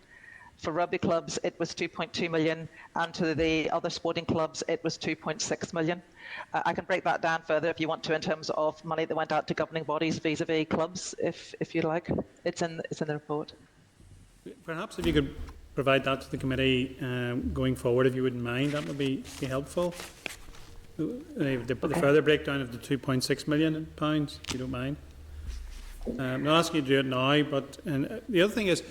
For rugby clubs it was 2.2 million, and to the other sporting clubs it was 2.6 million. I can break that down further if you want to, in terms of money that went out to governing bodies vis-a-vis clubs, if you like. It's in the report. Perhaps if you could provide that to the committee going forward, if you wouldn't mind, that would be helpful. The further breakdown of the £2.6 million, if you don't mind. I'm not asking you to do it now, but the other thing is,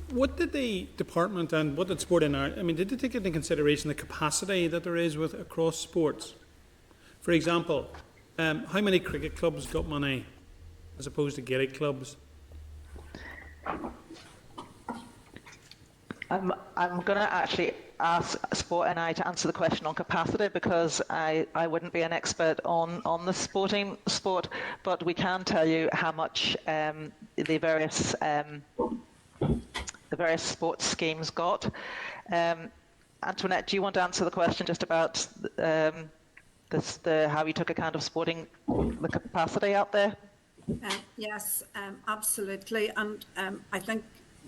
what did the department and what did Sport in Ireland, I mean, did they take into consideration the capacity that there is with across sports? For example, how many cricket clubs got money as opposed to Gaelic clubs? I'm going to actually ask Sport NI to answer the question on capacity, because I wouldn't be an expert on the sporting sport, but we can tell you how much the various sports schemes got. Antoinette, do you want to answer the question just about how we took account of the capacity out there? Yes, absolutely. And I think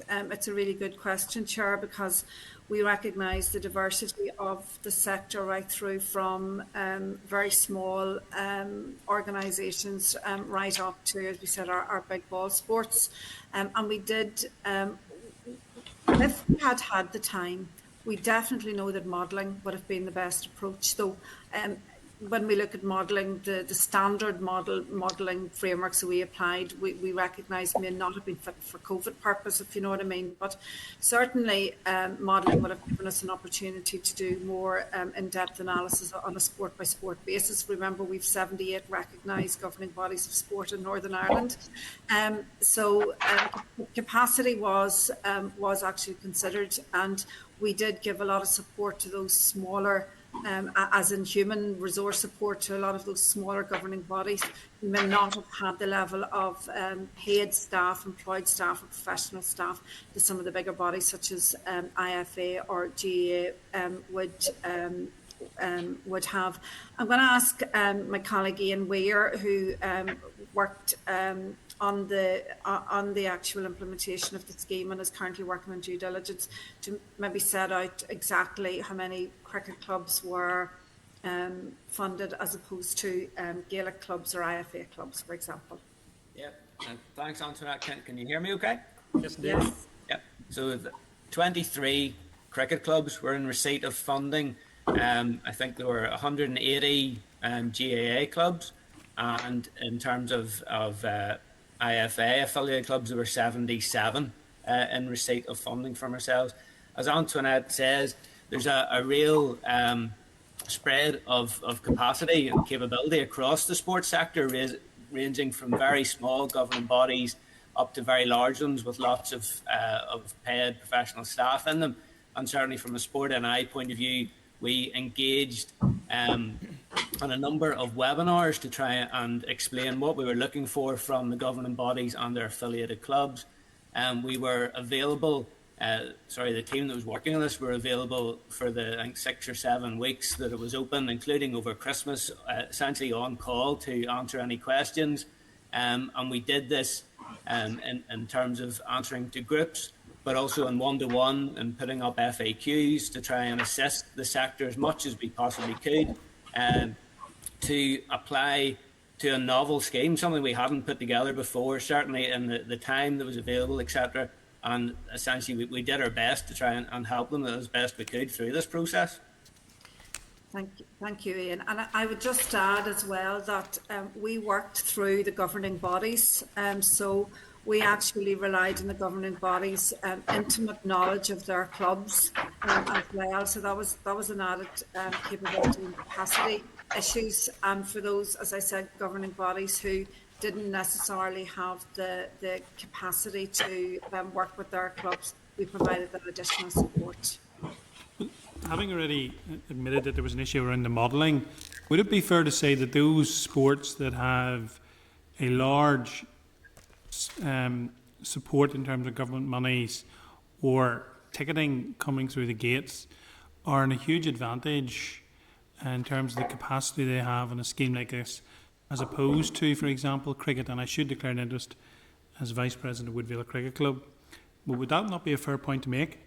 it's a really good question, Chair, because we recognise the diversity of the sector right through from very small organisations right up to, as we said, our big ball sports. And we did, if we had the time, we definitely know that modelling would have been the best approach, though. When we look at modelling, the standard modelling frameworks that we applied, we recognise may not have been fit for COVID purpose, if you know what I mean. But certainly modelling would have given us an opportunity to do more in-depth analysis on a sport-by-sport basis. Remember, we've 78 recognised governing bodies of sport in Northern Ireland. So capacity was actually considered, and we did give a lot of support to those smaller, as in human resource support to a lot of those smaller governing bodies who may not have had the level of paid staff, employed staff or professional staff that some of the bigger bodies such as IFA or GAA would have. I'm going to ask my colleague Ian Weir, who worked on the actual implementation of the scheme and is currently working on due diligence, to maybe set out exactly how many cricket clubs were funded as opposed to Gaelic clubs or IFA clubs, for example. Yeah, and thanks, Antoinette. Can you hear me okay? Yes, Dave. Yes. Yeah, so 23 cricket clubs were in receipt of funding. I think there were 180 GAA clubs, and in terms of IFA affiliate clubs, there were 77 in receipt of funding from ourselves. As Antoinette says, there's a real spread of capacity and capability across the sports sector, ranging from very small governing bodies up to very large ones with lots of paid professional staff in them. And certainly from a Sport NI point of view, we engaged on a number of webinars to try and explain what we were looking for from the governing bodies and their affiliated clubs. We were available, the team that was working on this were available for the, I think, 6 or 7 weeks that it was open, including over Christmas, essentially on call to answer any questions. And we did this in terms of answering to groups, but also in one-to-one and putting up FAQs to try and assist the sector as much as we possibly could to apply to a novel scheme, something we hadn't put together before, certainly in the time that was available, etc. And essentially we did our best to try and help them as best we could through this process. Thank you, Ian. And I would just add as well that we worked through the governing bodies. So we actually relied on the governing bodies' intimate knowledge of their clubs as well. So that was an added capability and capacity issues. And for those, as I said, governing bodies who didn't necessarily have the capacity to work with their clubs, we provided that additional support. having already admitted that there was an issue around the modelling, would it be fair to say that those sports that have a large support in terms of government monies or ticketing coming through the gates are in a huge advantage in terms of the capacity they have in a scheme like this, as opposed to, for example, cricket? And I should declare an interest as Vice President of Woodville Cricket Club. But would that not be a fair point to make?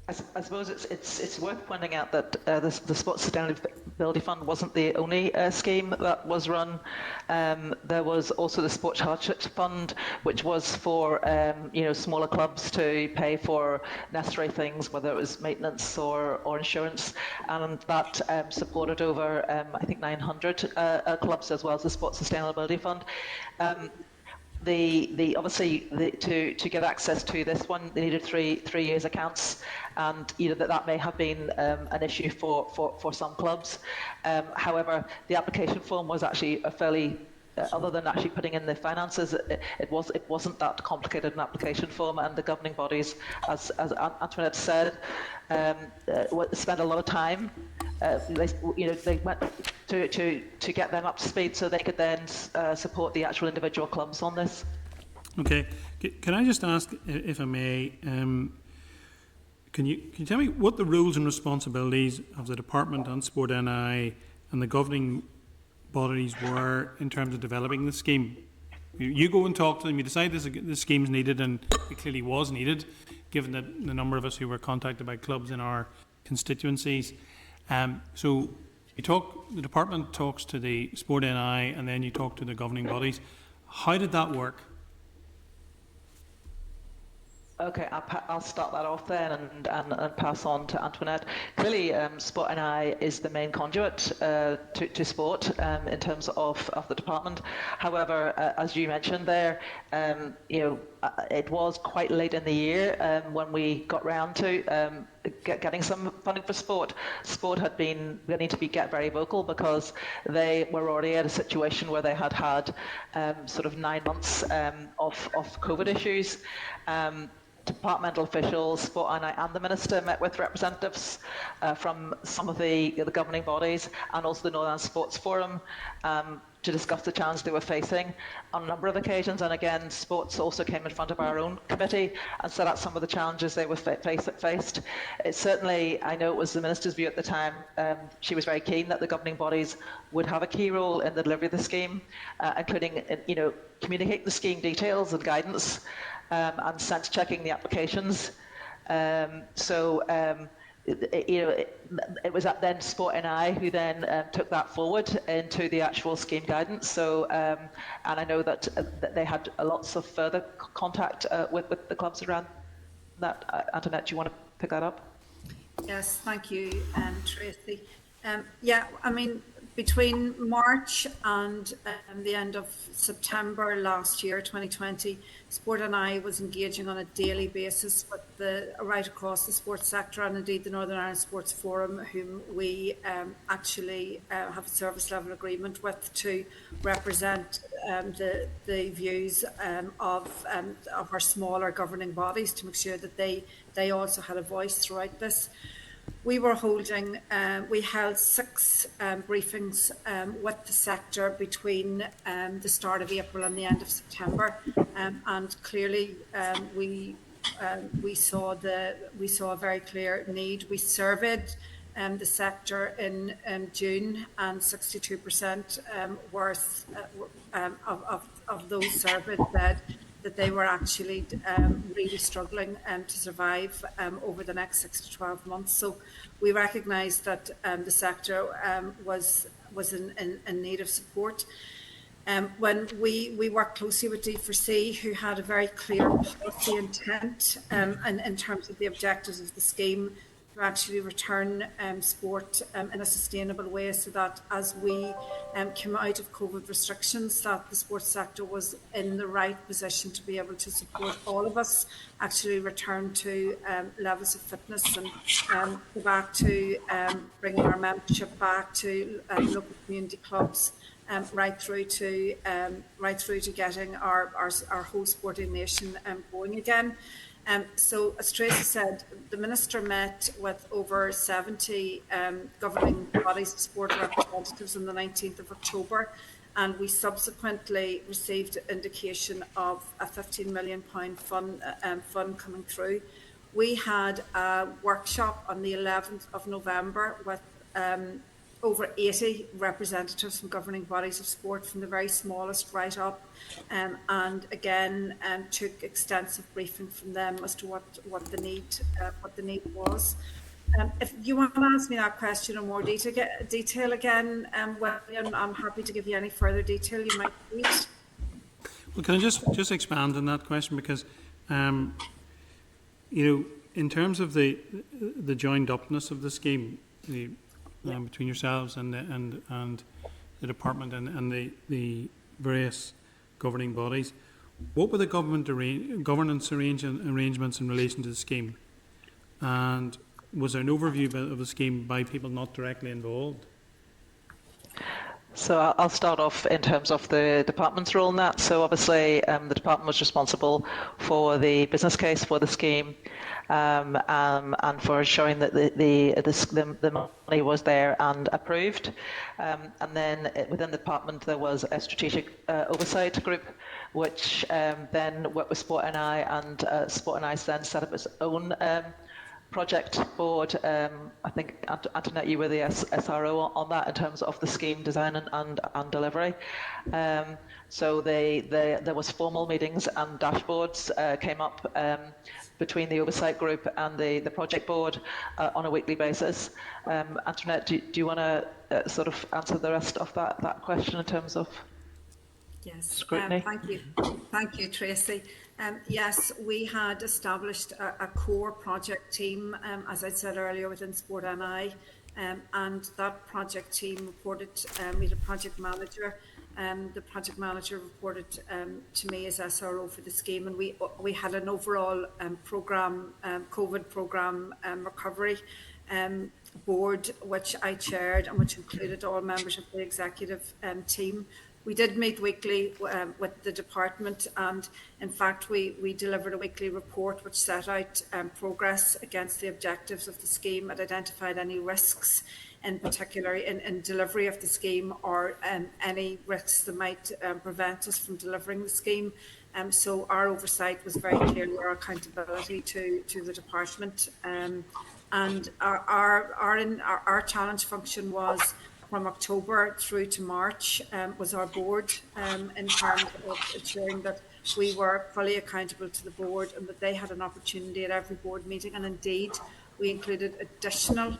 I suppose it's worth pointing out that the Sports Sustainability Fund wasn't the only scheme that was run. There was also the Sports Hardships Fund, which was for smaller clubs to pay for necessary things, whether it was maintenance or insurance, and that supported over I think 900 clubs, as well as the Sports Sustainability Fund. To get access to this one, they needed three years accounts, and that may have been an issue for some clubs. However, the application form was actually a fairly other than actually putting in the finances, it wasn't that complicated an application form, and the governing bodies, as Antoinette said, spent a lot of time. They went to get them up to speed so they could then support the actual individual clubs on this. Okay, can I just ask, if I may, can you tell me what the roles and responsibilities of the Department on Sport NI and the governing bodies were in terms of developing the scheme? You go and talk to them, you decide this scheme is needed, and it clearly was needed, given the number of us who were contacted by clubs in our constituencies. So the department talks to the Sport NI, and then you talk to the governing bodies. How did that work? Okay, I'll start that off then and pass on to Antoinette. Clearly, Sport NI is the main conduit to sport in terms of the department. However, as you mentioned there, it was quite late in the year when we got round to getting some funding for sport. Sport had been beginning to get very vocal because they were already at a situation where they had sort of 9 months of COVID issues. Departmental officials, Sport NI and the Minister met with representatives from some of the governing bodies and also the Northern Sports Forum to discuss the challenge they were facing on a number of occasions. And again, Sports also came in front of our own committee and set out some of the challenges they were faced. It certainly, I know it was the Minister's view at the time, she was very keen that the governing bodies would have a key role in the delivery of the scheme, including communicate the scheme details and guidance, and sense checking the applications. It was then Sport NI who then took that forward into the actual scheme guidance. So, and I know that they had lots of further contact with the clubs around that. Antoinette, do you want to pick that up? Yes, thank you, Tracy. Between March and the end of September last year, 2020, Sport NI was engaging on a daily basis with right across the sports sector, and indeed the Northern Ireland Sports Forum, whom we actually have a service level agreement with to represent the views of our smaller governing bodies, to make sure that they also had a voice throughout this. We held 6 briefings with the sector between the start of April and the end of September, and clearly we saw a very clear need. We surveyed the sector in June, and 62% of those surveyed said that they were actually really struggling to survive over the next 6 to 12 months. So we recognised that the sector was in need of support. When we worked closely with D4C, who had a very clear policy intent in terms of the objectives of the scheme, to actually return sport in a sustainable way, so that as we came out of COVID restrictions, that the sports sector was in the right position to be able to support all of us actually return to levels of fitness and go back to bringing our membership back to local community clubs right through to getting our whole sporting nation going again. So, as Tracy said, the Minister met with over 70 governing bodies of sport representatives on the 19th of October, and we subsequently received indication of a £15 million fund coming through. We had a workshop on the 11th of November with over 80 representatives from governing bodies of sport, from the very smallest right up, and again took extensive briefing from them as to what the need was. If you want to ask me that question in more detail again, William, I'm happy to give you any further detail you might need. Well, can I just expand on that question, because in terms of the joined upness of the scheme, between yourselves and the department and the various governing bodies, what were the governance arrangements in relation to the scheme, and was there an overview of the scheme by people not directly involved? So I'll start off in terms of the department's role in that. So obviously the department was responsible for the business case for the scheme, and for showing that the money was there and approved. And then within the department there was a strategic oversight group, which then worked with Sport NI, and Sport NI then set up its own project board. I think, Antoinette, you were the SRO on that in terms of the scheme design and delivery. So there was formal meetings and dashboards came up between the oversight group and the project board on a weekly basis. Antoinette, do you want to sort of answer the rest of that question in terms of scrutiny? Thank you, Tracy. Yes, we had established a core project team, as I said earlier, within Sport NI, and that project team reported, we had a project manager. The project manager reported to me as SRO for the scheme, and we had an overall programme, COVID programme recovery board, which I chaired and which included all members of the executive team. We did meet weekly with the department, and in fact we delivered a weekly report which set out progress against the objectives of the scheme and identified any risks, in particular in delivery of the scheme, or any risks that might prevent us from delivering the scheme. So our oversight was very clearly our accountability to the department, and our challenge function was from October through to March, was our board, in terms of ensuring that we were fully accountable to the board and that they had an opportunity at every board meeting. And indeed, we included additional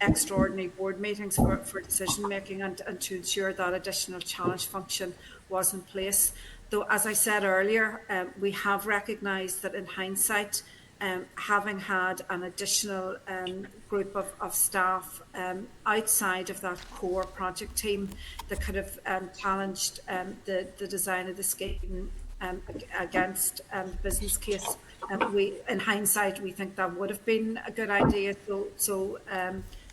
extraordinary board meetings for decision making and to ensure that additional challenge function was in place. Though, as I said earlier, we have recognised that in hindsight, having had an additional group of staff outside of that core project team that could have challenged the design of the scheme against the business case, in hindsight, we think that would have been a good idea. So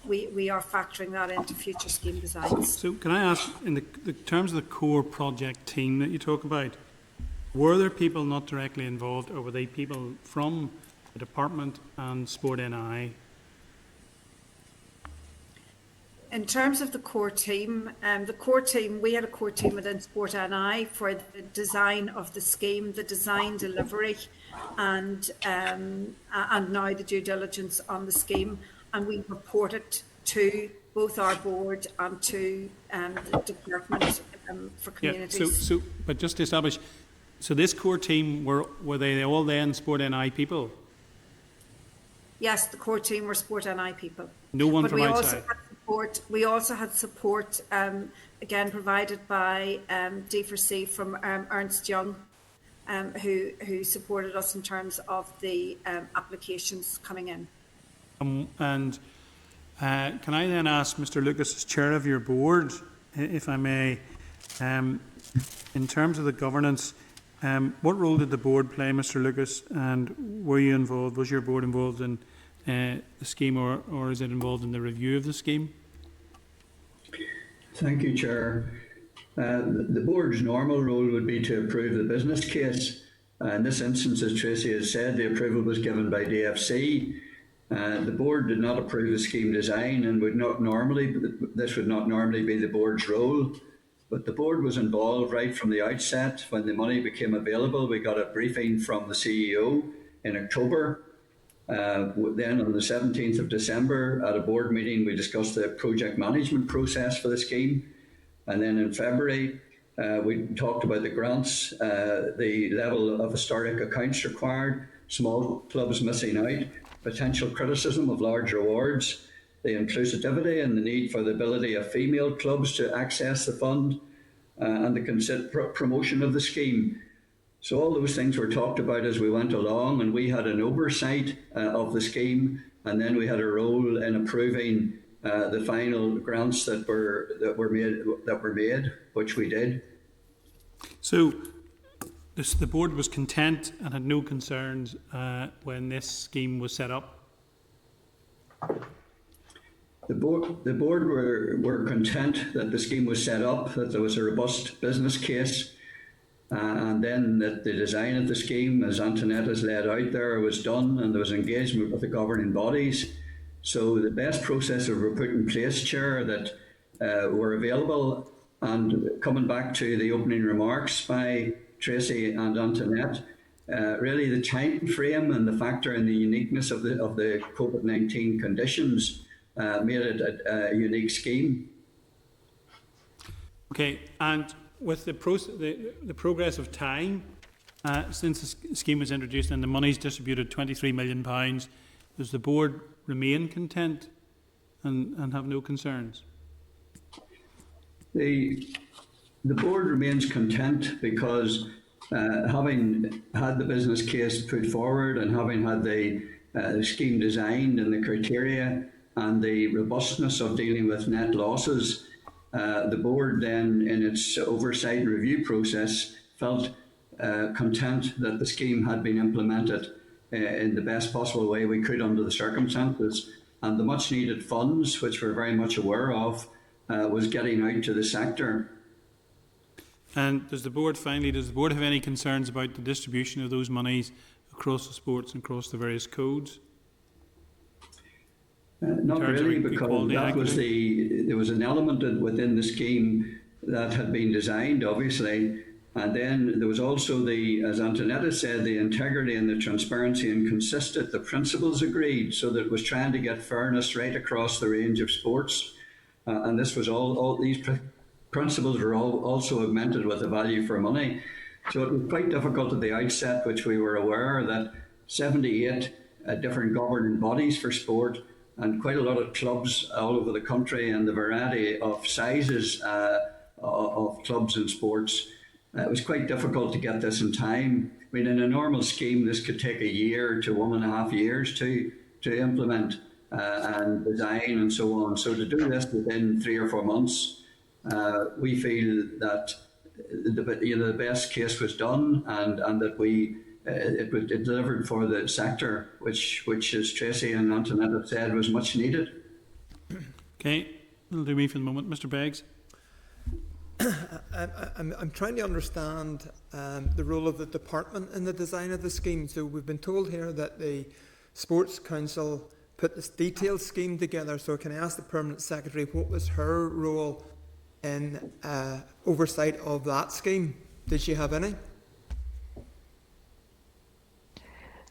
we are factoring that into future scheme designs. So can I ask, in the terms of the core project team that you talk about, were there people not directly involved, or were they people from the department and Sport NI? In terms of the core team, we had a core team within Sport NI for the design of the scheme, the design delivery, and now the due diligence on the scheme. And we reported to both our board and to the department for communities. Yeah, but just to establish, so this core team, were they all then Sport NI people? Yes, the core team were Sport NI people. No one but from outside? We also had support, again, provided by D4C from Ernst Young, who supported us in terms of the applications coming in. And can I then ask Mr. Lucas, as chair of your board, if I may, in terms of the governance, what role did the board play, Mr. Lucas, and were you involved? Was your board involved in the scheme, or is it involved in the review of the scheme? Thank you, Chair. The board's normal role would be to approve the business case. In this instance, as Tracy has said, the approval was given by DFC. The board did not approve the scheme design and this would not normally be the board's role. But the board was involved right from the outset. When the money became available, we got a briefing from the CEO in October. Then on the 17th of December, at a board meeting, we discussed the project management process for the scheme. And then in February, we talked about the grants, the level of historic accounts required, small clubs missing out, potential criticism of large rewards, the inclusivity and the need for the ability of female clubs to access the fund, and the promotion of the scheme. So all those things were talked about as we went along, and we had an oversight of the scheme, and then we had a role in approving the final grants that were made, which we did. So the board was content and had no concerns when this scheme was set up? The board were content that the scheme was set up, that there was a robust business case, and then that the design of the scheme, as Antoinette has laid out there, was done, and there was engagement with the governing bodies. So the best processes were put in place, Chair, that were available. And coming back to the opening remarks by Tracy and Antoinette, really the time frame and the factor in the uniqueness of the COVID-19 conditions made it a unique scheme. Okay, and with the progress of time, since the scheme was introduced and the money's distributed, £23 million, does the board remain content and have no concerns? The board remains content because having had the business case put forward and having had the scheme designed and the criteria and the robustness of dealing with net losses, the board then in its oversight and review process felt content that the scheme had been implemented in the best possible way we could under the circumstances, and the much needed funds, which we're very much aware of, was getting out to the sector. And does the board have any concerns about the distribution of those monies across the sports and across the various codes? Not really, because there was an element within the scheme that had been designed, obviously, and then there was also as Antoinette said, the integrity and the transparency and the principles agreed, so that it was trying to get fairness right across the range of sports, and this was all these principles were also augmented with the value for money. So it was quite difficult at the outset, which we were aware that 78 different governing bodies for sport and quite a lot of clubs all over the country and the variety of sizes of clubs and sports. It was quite difficult to get this in time. I mean, in a normal scheme, this could take a year to 1.5 years to implement and design and so on. So to do this within 3 or 4 months, we feel that the best case was done, and that it delivered for the sector, which as Tracy and Antoinette have said, was much needed. Okay, that'll do me for the moment. Mr. Beggs. I'm trying to understand the role of the department in the design of the scheme. So we've been told here that the Sports Council put this detailed scheme together. So can I ask the Permanent Secretary what was her role in oversight of that scheme? Did she have any?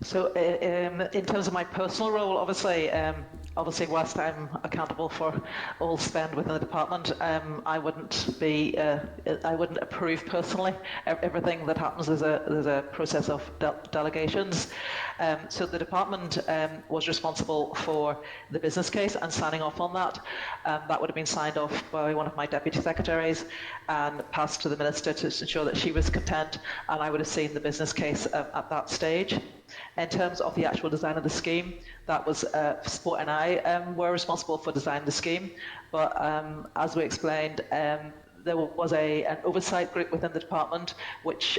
So in terms of my personal role, obviously whilst I'm accountable for all spend within the department, I wouldn't approve personally everything that happens. There's a process of delegations. So the department was responsible for the business case and signing off on that. That would have been signed off by one of my deputy secretaries and passed to the minister to ensure that she was content, and I would have seen the business case at that stage. In terms of the actual design of the scheme, that was Sport and I were responsible for designing the scheme, but as we explained, there was an oversight group within the department which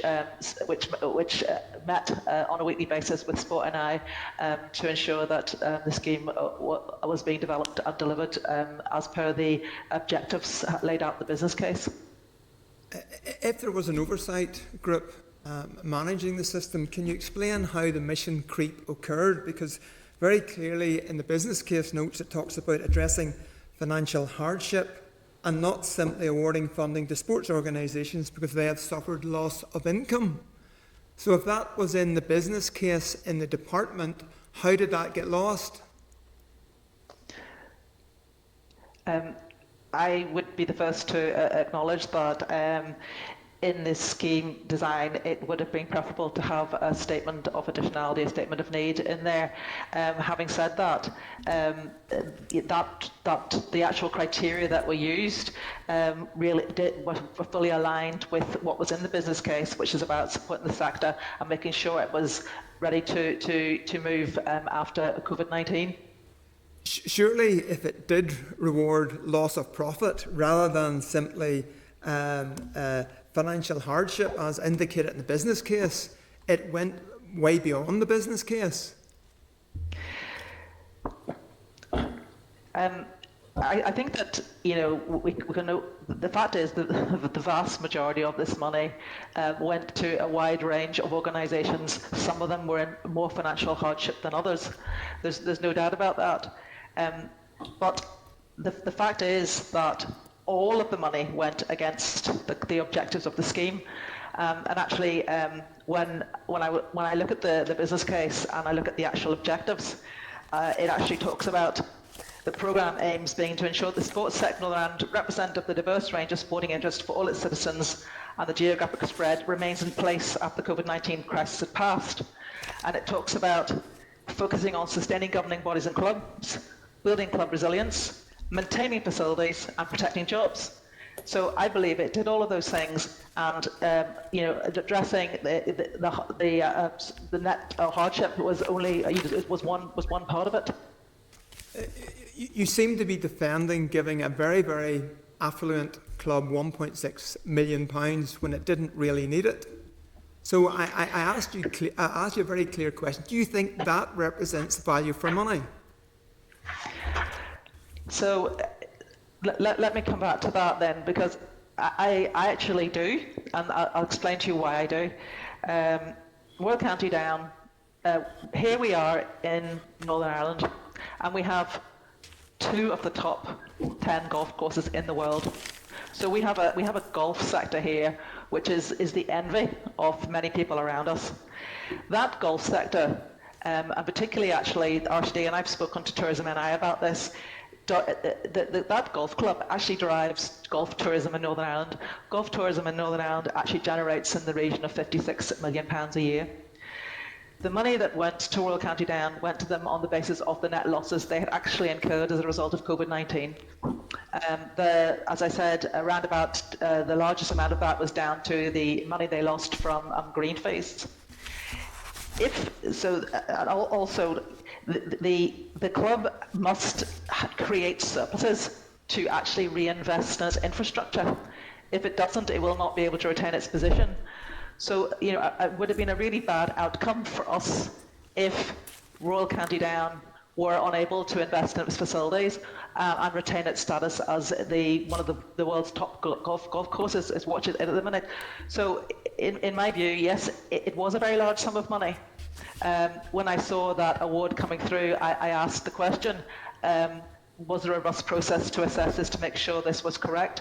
met on a weekly basis with Sport and I to ensure that the scheme was being developed and delivered as per the objectives laid out in the business case. If there was an oversight group managing the system, can you explain how the mission creep occurred? Because very clearly in the business case notes it talks about addressing financial hardship and not simply awarding funding to sports organisations because they have suffered loss of income. So if that was in the business case in the department, how did that get lost? I would be the first to acknowledge that in this scheme design, it would have been preferable to have a statement of additionality, a statement of need in there. Having said that, the actual criteria that were used really were fully aligned with what was in the business case, which is about supporting the sector and making sure it was ready to move after COVID-19. Surely, if it did reward loss of profit rather than simply financial hardship, as indicated in the business case, it went way beyond the business case. I think that, we can know, the fact is that the vast majority of this money went to a wide range of organisations. Some of them were in more financial hardship than others. There's no doubt about that. But the fact is that all of the money went against the objectives of the scheme. And actually, when I look at the business case and I look at the actual objectives, it actually talks about the programme aims being to ensure the sports sector in Northern Ireland representative of the diverse range of sporting interests for all its citizens, and the geographic spread remains in place after the COVID-19 crisis had passed. And it talks about focusing on sustaining governing bodies and clubs, building club resilience, maintaining facilities and protecting jobs. So I believe it did all of those things, and addressing the net hardship was only was one part of it. You seem to be defending giving a very, very affluent club £1.6 million when it didn't really need it. So I asked you a very clear question. Do you think that represents value for money? So let me come back to that then, because I actually do, and I'll explain to you why I do. Royal County Down, here we are in Northern Ireland, and we have 2 of the top 10 golf courses in the world. So we have a golf sector here, which is the envy of many people around us. That golf sector, and particularly actually RTD, and I've spoken to Tourism NI about this, that golf club actually derives golf tourism in Northern Ireland. Golf tourism in Northern Ireland actually generates in the region of £56 million a year. The money that went to Royal County Down went to them on the basis of the net losses they had actually incurred as a result of COVID-19. As I said, around about the largest amount of that was down to the money they lost from green fees. Also, the club must create surpluses to actually reinvest in its infrastructure. If it doesn't, it will not be able to retain its position. So, it would have been a really bad outcome for us if Royal County Down were unable to invest in its facilities and retain its status as one of the world's top golf courses is watching at the minute. So, in my view, yes, it was a very large sum of money. When I saw that award coming through, I asked the question, was there a robust process to assess this to make sure this was correct?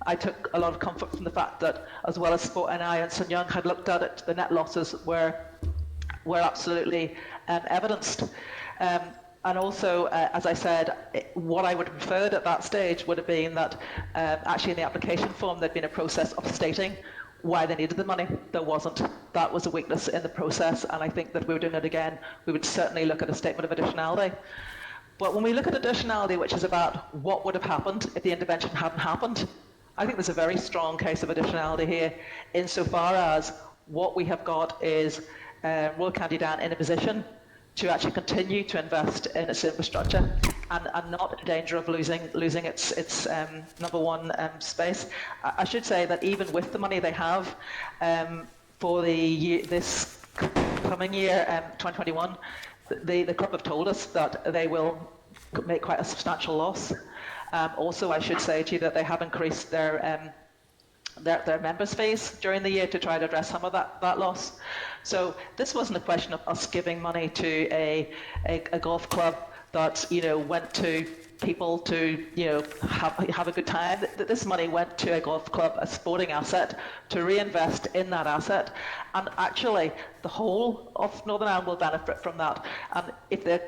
I took a lot of comfort from the fact that, as well as Sport NI and St Young had looked at it, the net losses were absolutely evidenced. And also, as I said, what I would have preferred at that stage would have been that actually in the application form there'd been a process of stating why they needed the money. There wasn't. That was a weakness in the process, and I think that if we were doing it again, we would certainly look at a statement of additionality. But when we look at additionality, which is about what would have happened if the intervention hadn't happened, I think there's a very strong case of additionality here, insofar as what we have got is Royal County Down in a position to actually continue to invest in its infrastructure and not in danger of losing its number one space. I should say that even with the money they have for this coming year, 2021, the club have told us that they will make quite a substantial loss. Also, I should say to you that they have increased their their members' fees during the year to try to address some of that loss. So this wasn't a question of us giving money to a golf club that, you know, went to people to, you know, have a good time. This money went to a golf club, a sporting asset, to reinvest in that asset, and actually the whole of Northern Ireland will benefit from that. And if they,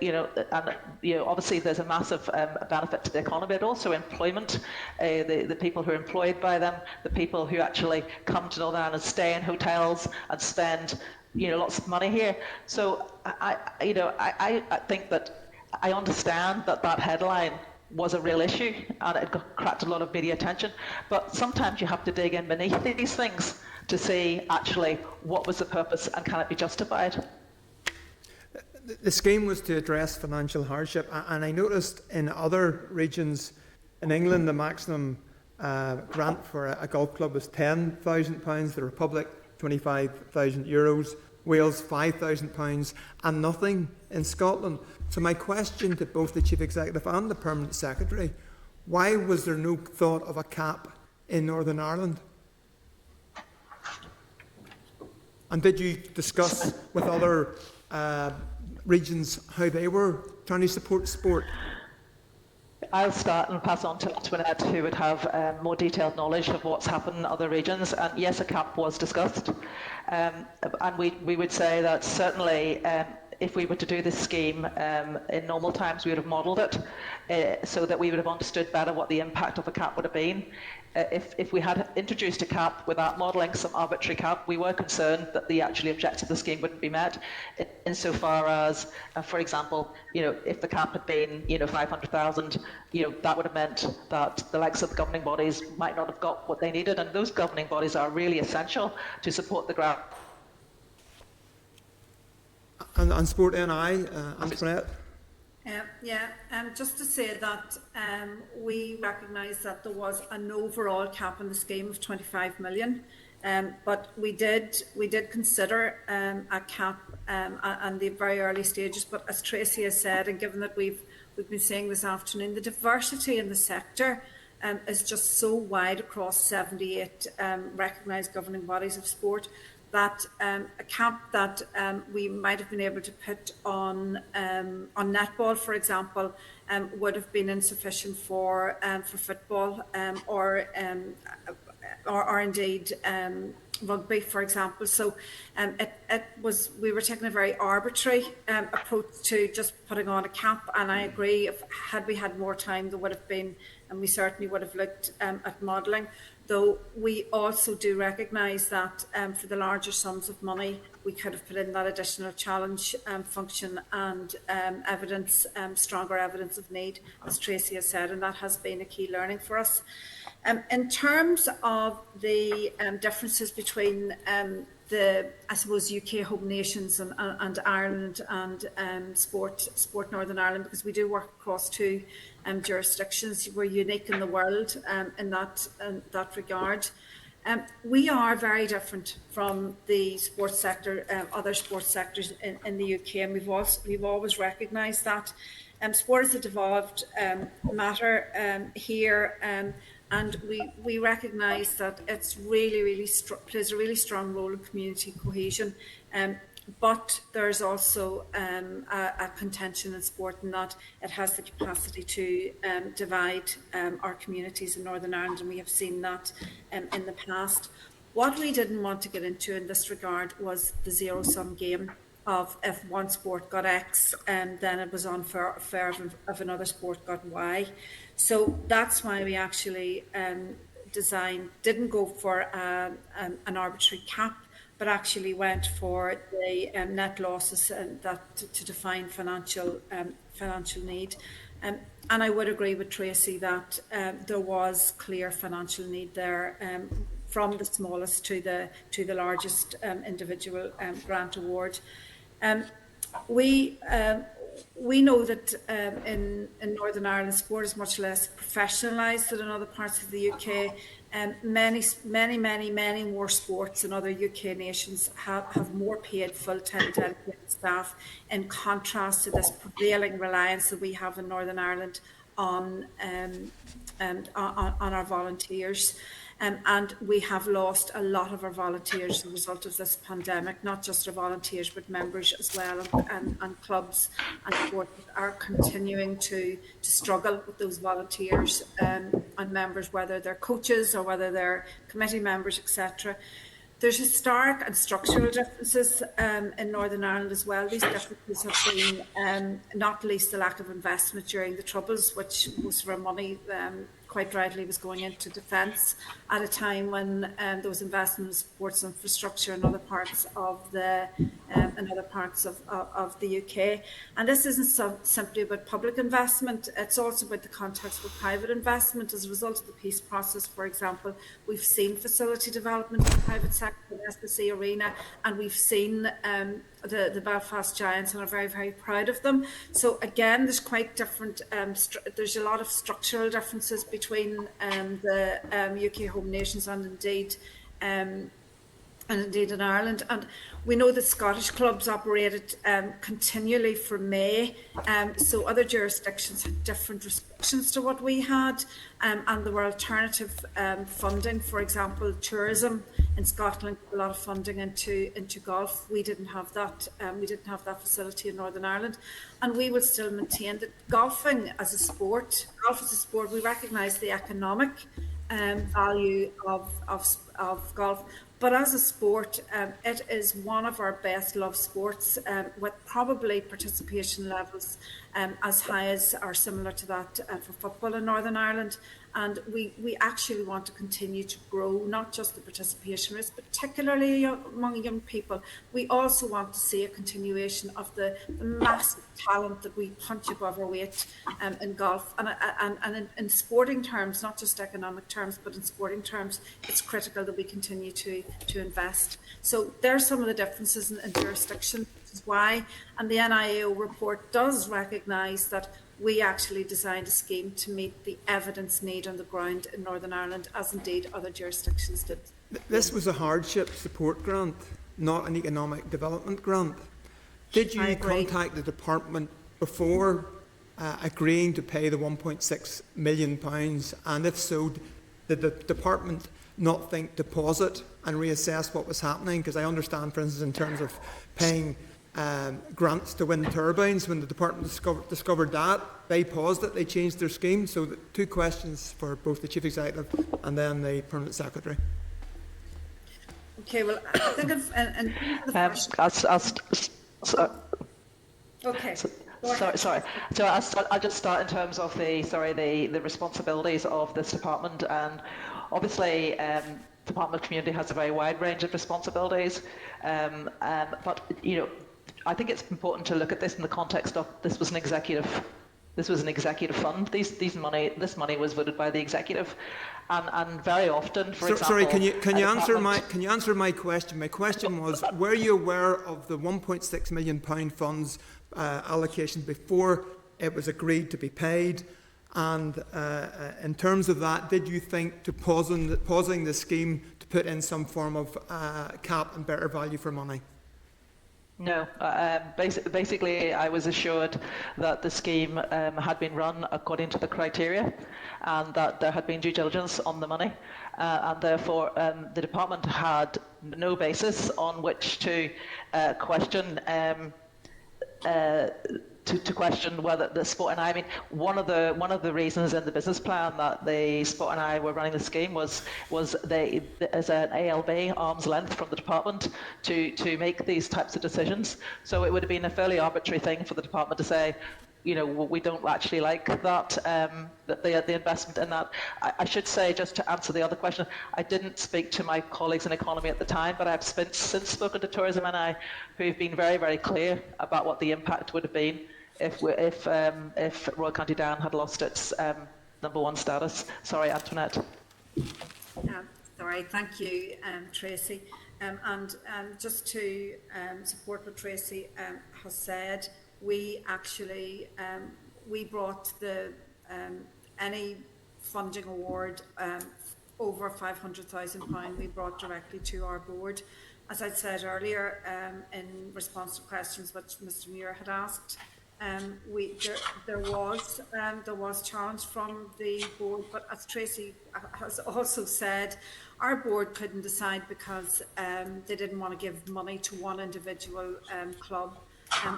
obviously there's a massive benefit to the economy, but also employment. The people who are employed by them, the people who actually come to Northern Ireland, stay in hotels and spend, you know, lots of money here. So I think that I understand that headline was a real issue and it cracked a lot of media attention, but sometimes you have to dig in beneath these things to see actually what was the purpose and can it be justified. The scheme was to address financial hardship, and I noticed in other regions in England the maximum grant for a golf club was £10,000, the Republic €25,000, Wales £5,000, and nothing in Scotland. So my question to both the Chief Executive and the Permanent Secretary, why was there no thought of a cap in Northern Ireland? And did you discuss with other regions how they were trying to support sport? I'll start and pass on to Antoinette, who would have more detailed knowledge of what's happened in other regions. And yes, a cap was discussed. And we would say that certainly if we were to do this scheme in normal times, we would have modelled it so that we would have understood better what the impact of a cap would have been. If we had introduced a cap without modelling some arbitrary cap, we were concerned that the actual objective of the scheme wouldn't be met. Insofar as, for example, you know, if the cap had been, you know, 500,000, you know, that would have meant that the likes of the governing bodies might not have got what they needed, and those governing bodies are really essential to support the ground. And Sport NI, Antoinette? Just to say that we recognise that there was an overall cap in the scheme of 25 million, but we did consider a cap at the very early stages. But as Tracy has said, and given that we've been saying this afternoon, the diversity in the sector is just so wide across 78 recognised governing bodies of sport, that a cap that we might have been able to put on netball, for example, would have been insufficient for football or indeed rugby, for example. So we were taking a very arbitrary approach to just putting on a cap, and I agree, had we had more time, there would have been, and we certainly would have looked at modelling. Though we also do recognise that for the larger sums of money, we could have put in that additional challenge function and stronger evidence of need, as Tracy has said, and that has been a key learning for us. In terms of the differences between I suppose, UK home nations and Ireland and Sport Northern Ireland, because we do work across two jurisdictions. We're unique in the world in that regard. We are very different from the sports sector, other sports sectors in the UK, and we've always recognised that. Sport is a devolved matter here, and we recognise that it's really plays a really strong role in community cohesion. But there's also a contention in sport in that it has the capacity to divide our communities in Northern Ireland, and we have seen that in the past. What we didn't want to get into in this regard was the zero-sum game of if one sport got X, then it was unfair if another sport got Y. So that's why we actually didn't go for an arbitrary cap, but actually went for the net losses to define financial need. And I would agree with Tracy that there was clear financial need there, from the smallest to the largest individual grant award. We know that in Northern Ireland, sport is much less professionalised than in other parts of the UK. Many more sports in other UK nations have more paid full-time dedicated staff, in contrast to this prevailing reliance that we have in Northern Ireland on our volunteers. And we have lost a lot of our volunteers as a result of this pandemic, not just our volunteers, but members as well, and clubs and sport are continuing to struggle with those volunteers and members, whether they're coaches or whether they're committee members, etc. There's a stark and structural differences in Northern Ireland as well. These differences have been not least the lack of investment during the Troubles, which most of our money quite rightly was going into defence at a time when there was investment in sports infrastructure in other parts of the UK. And this isn't simply about public investment, it's also about the context of private investment. As a result of the peace process, for example, we've seen facility development in the private sector, the SSE Arena, and we've seen the Belfast Giants, and are very, very proud of them. So again, there's quite different, there's a lot of structural differences between the UK home nations and indeed in Ireland. And we know that Scottish clubs operated continually for May, so other jurisdictions had different restrictions to what we had, and there were alternative funding. For example, tourism in Scotland, a lot of funding into golf. We didn't have that. We didn't have that facility in Northern Ireland, and we would still maintain that golfing as a sport, we recognise the economic value of golf. But as a sport, it is one of our best loved sports, with probably participation levels as high as are similar to that for football in Northern Ireland. And we actually want to continue to grow not just the participation rates, particularly among young people. We also want to see a continuation of the massive talent that we punch above our weight in golf. And in sporting terms, not just economic terms, but in sporting terms, it's critical that we continue to invest. So there are some of the differences in jurisdiction, which is why, and the NIAO report does recognise that we actually designed a scheme to meet the evidence need on the ground in Northern Ireland, as indeed other jurisdictions did. This was a hardship support grant, not an economic development grant. Did you contact the department before agreeing to pay the £1.6 million? And if so, did the department not think to pause it and reassess what was happening? Because I understand, for instance, in terms of paying grants to wind turbines, when the department discovered that, they paused it, they changed their scheme. So two questions for both the Chief Executive and then the Permanent Secretary. Okay, well, I think okay. Sorry. So I'll just start in terms of the responsibilities of this department, and obviously Department of Community has a very wide range of responsibilities, but I think it's important to look at this in the context of this was an executive fund. This money was voted by the executive, and very often, for example. Sorry, can you answer my question? My question was: were you aware of the £1.6 million funds allocation before it was agreed to be paid? And in terms of that, did you think to pausing the scheme to put in some form of cap and better value for money? No, basically I was assured that the scheme had been run according to the criteria, and that there had been due diligence on the money, and therefore the department had no basis on which to question to question whether the Sport and I one of the reasons in the business plan that the Sport and I were running the scheme was they, as an ALB, arm's length from the department to make these types of decisions. So it would have been a fairly arbitrary thing for the department to say, we don't actually like that, the investment in that. I should say, just to answer the other question, I didn't speak to my colleagues in economy at the time, but I've since spoken to Tourism and I, who've been very, very clear about what the impact would have been if Royal County Down had lost its #1 status. Sorry, Antoinette. Sorry, thank you, Tracy. And just to support what Tracy has said, we actually we brought the any funding award over £500,000 we brought directly to our board. As I said earlier, in response to questions which Mr. Muir had asked, there was challenge from the board, but as Tracy has also said, our board couldn't decide because they didn't want to give money to one individual club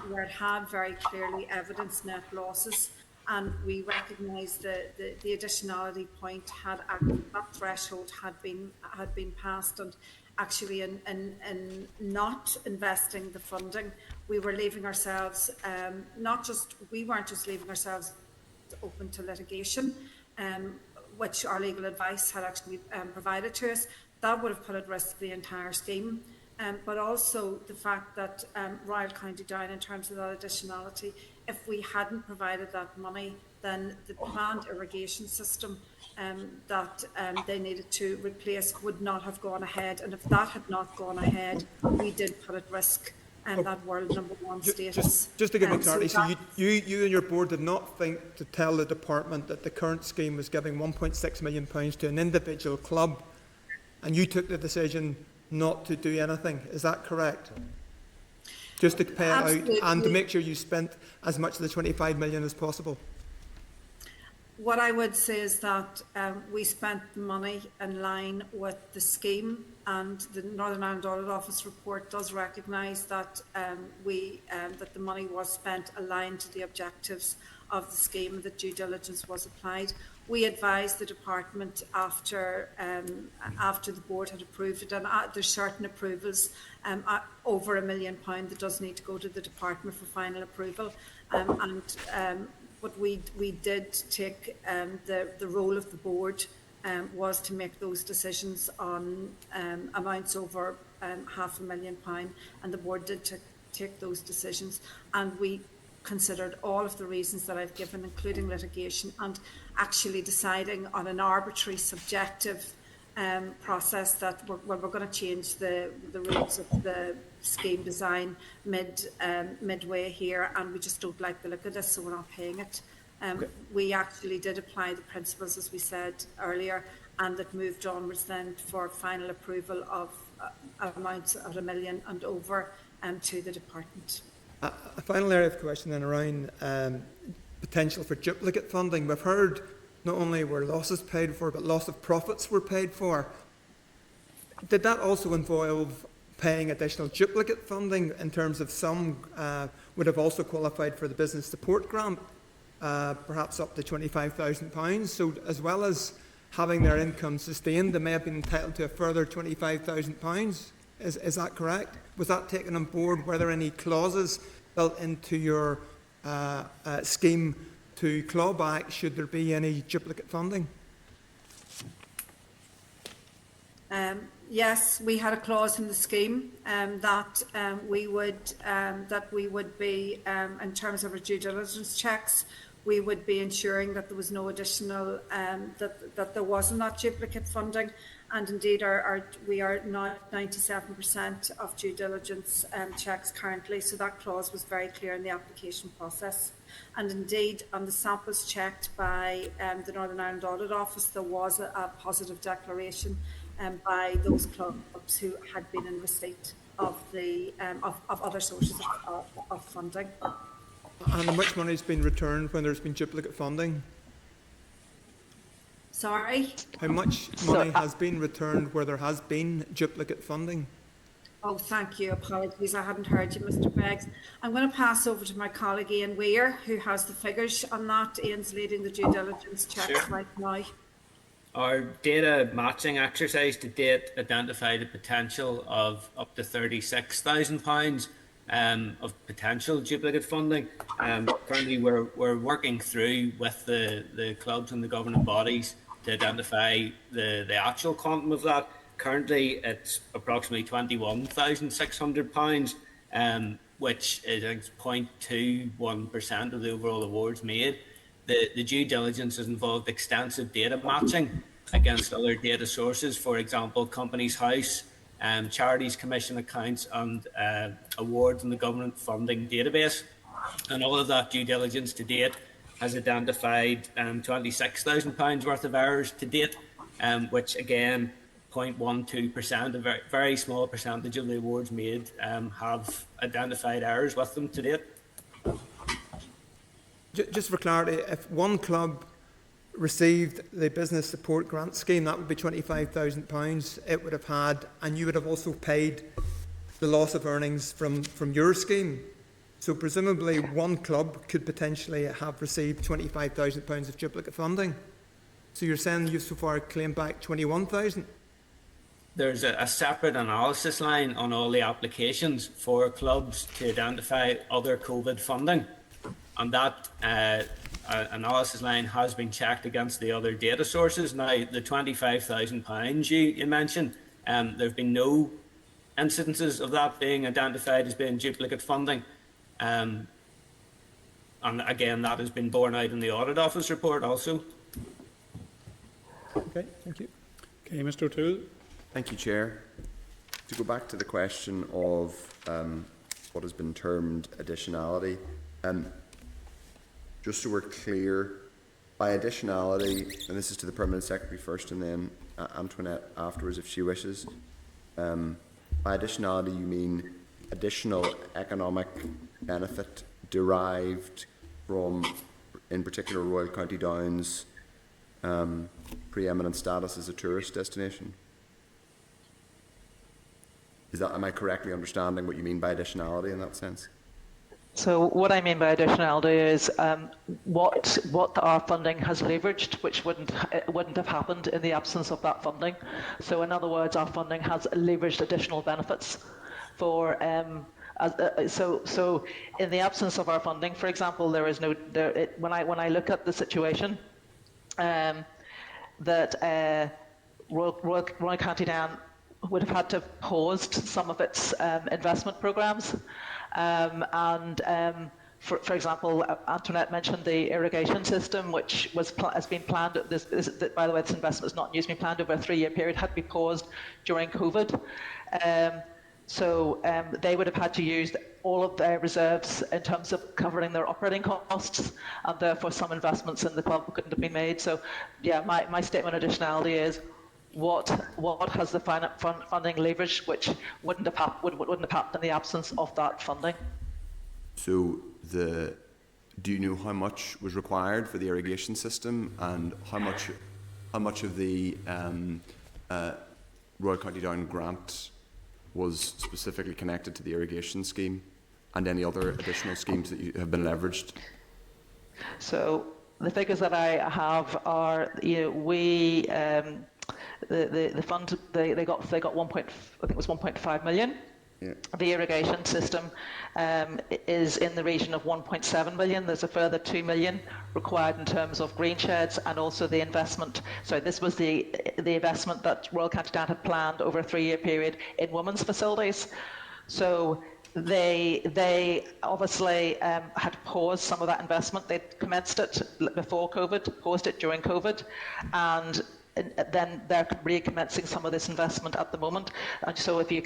where it had very clearly evidenced net losses. And we recognised the additionality point that threshold had been passed, and actually in not investing the funding, we were leaving ourselves we weren't just leaving ourselves open to litigation, which our legal advice had actually provided to us. That would have put at risk the entire scheme. But also the fact that Royal County Down, in terms of that additionality, if we hadn't provided that money, then the planned irrigation system that they needed to replace would not have gone ahead. And if that had not gone ahead, we did put at risk that world #1 status. Just to give me clarity, so you and your board did not think to tell the department that the current scheme was giving £1.6 million to an individual club, and you took the decision not to do anything. Is that correct? Just to pay it Absolutely. out and to make sure you spent as much of the 25 million as possible. What I would say is that we spent the money in line with the scheme, and the Northern Ireland Audit Office report does recognise that that the money was spent aligned to the objectives of the scheme, and that due diligence was applied. We advised the department after the board had approved it, and there's certain approvals over £1 million that does need to go to the department for final approval, but we did take the role of the board was to make those decisions on amounts over £500,000, and the board did take those decisions, and we considered all of the reasons that I've given, including litigation, and actually deciding on an arbitrary, subjective process that we're going to change the rules of the scheme design midway here, and we just don't like the look of this, so we're not paying it. We actually did apply the principles, as we said earlier, and that moved onwards then for final approval of amounts of £1 million and over to the department. A final area of question then around potential for duplicate funding. We've heard not only were losses paid for, but loss of profits were paid for. Did that also involve paying additional duplicate funding in terms of some would have also qualified for the business support grant, perhaps up to £25,000? So as well as having their income sustained, they may have been entitled to a further £25,000. Is that correct? Was that taken on board? Were there any clauses built into your scheme to claw back should there be any duplicate funding? Yes, we had a clause in the scheme that we would be, in terms of our due diligence checks, we would be ensuring that there was no additional, that there wasn't that duplicate funding. And indeed, we are now 97% of due diligence checks currently, so that clause was very clear in the application process. And indeed, on the samples checked by the Northern Ireland Audit Office, there was a positive declaration by those clubs who had been in receipt of other sources of funding. And how much money has been returned when there's been duplicate funding? Sorry? How much money has been returned where there has been duplicate funding? Oh, thank you. Apologies, I hadn't heard you, Mr. Beggs. I'm going to pass over to my colleague Ian Weir, who has the figures on that. Ian's leading the due diligence checks right now. Our data matching exercise to date identified a potential of up to £36,000 of potential duplicate funding. Currently, we're working through with the clubs and the governing bodies to identify the actual quantum of that. Currently, it's approximately £21,600, which is 0.21% of the overall awards made. The due diligence has involved extensive data matching against other data sources, for example, Companies House, Charities Commission accounts, and awards in the government funding database. And all of that due diligence to date has identified £26,000 worth of errors to date, which again, 0.12%, a very, very small percentage of the awards made have identified errors with them to date. Just for clarity, if one club received the business support grant scheme, that would be £25,000 it would have had, and you would have also paid the loss of earnings from your scheme. So presumably one club could potentially have received £25,000 of duplicate funding. So you're saying you've so far claimed back 21,000? There's a separate analysis line on all the applications for clubs to identify other COVID funding. And that analysis line has been checked against the other data sources. Now, the £25,000 you mentioned, there have been no incidences of that being identified as being duplicate funding. And again, that has been borne out in the Audit Office report also. Okay, thank you. Okay, Mr. O'Toole. Thank you, Chair. To go back to the question of what has been termed additionality, just so we're clear, by additionality, and this is to the Permanent Secretary first and then Antoinette afterwards if she wishes, by additionality you mean additional economic benefit derived from, in particular, Royal County Down's preeminent status as a tourist destination? Am I correctly understanding what you mean by additionality in that sense? So what I mean by additionality is what our funding has leveraged, which wouldn't have happened in the absence of that funding. So in other words, our funding has leveraged additional benefits for. So in the absence of our funding, for example, there is no. When I look at the situation, that Royal County Down would have had to have paused some of its investment programmes. For example, Antoinette mentioned the irrigation system, which has been planned. By the way, this investment is not new. It's been planned over a 3-year period. Had to be paused during COVID. So they would have had to use all of their reserves in terms of covering their operating costs, and therefore some investments in the club couldn't have been made. So, yeah, my statement of additionality is what has the funding leverage which wouldn't have happened in the absence of that funding. So do you know how much was required for the irrigation system, and how much of the Royal County Down grant was specifically connected to the irrigation scheme, and any other additional schemes that you have been leveraged? So the figures that I have are, the fund they got I think it was 1.5 million. Yeah. The irrigation system is in the region of 1.7 million. There's a further 2 million required in terms of green sheds, and also the investment. So this was the investment that Royal County Down had planned over a 3-year period in women's facilities. So they obviously had paused some of that investment. They'd commenced it before COVID, paused it during COVID, and then they're recommencing some of this investment at the moment. And so if you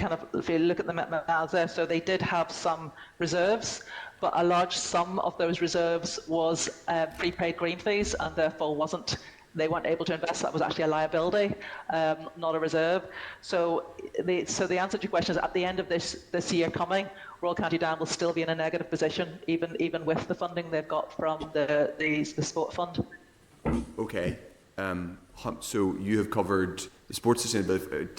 look at the maths there, so they did have some reserves, but a large sum of those reserves was prepaid green fees, and therefore they weren't able to invest. That was actually a liability, not a reserve. So the answer to your question is, at the end of this year coming, Royal County Down will still be in a negative position, even with the funding they've got from the sport fund. Okay. So you have covered the sports sustainability.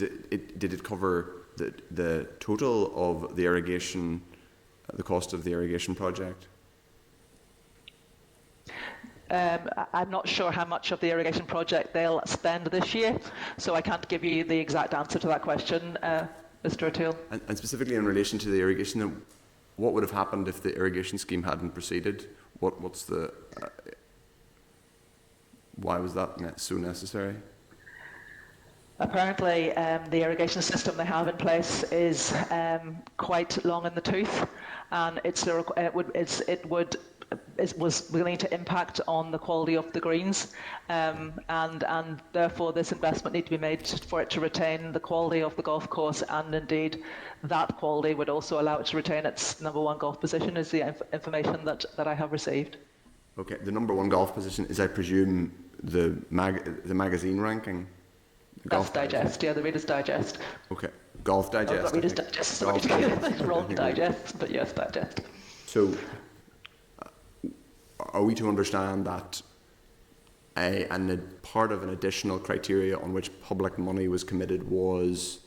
Did it cover the total of the irrigation, the cost of the irrigation project? I'm not sure how much of the irrigation project they'll spend this year, so I can't give you the exact answer to that question, Mr. O'Toole. And specifically in relation to the irrigation, what would have happened if the irrigation scheme hadn't proceeded? What's the why was that so necessary? Apparently, the irrigation system they have in place is quite long in the tooth, and it was going to impact on the quality of the greens, and therefore this investment needs to be made for it to retain the quality of the golf course, and indeed that quality would also allow it to retain its #1 golf position, is the information that I have received. Okay, the #1 golf position is, I presume, the magazine ranking? Golf Digest, yeah, the Reader's Digest. Okay, Golf Digest. Not Reader's Digest, sorry. Wrong Digest, but yes, Digest. So, are we to understand that part of an additional criteria on which public money was committed was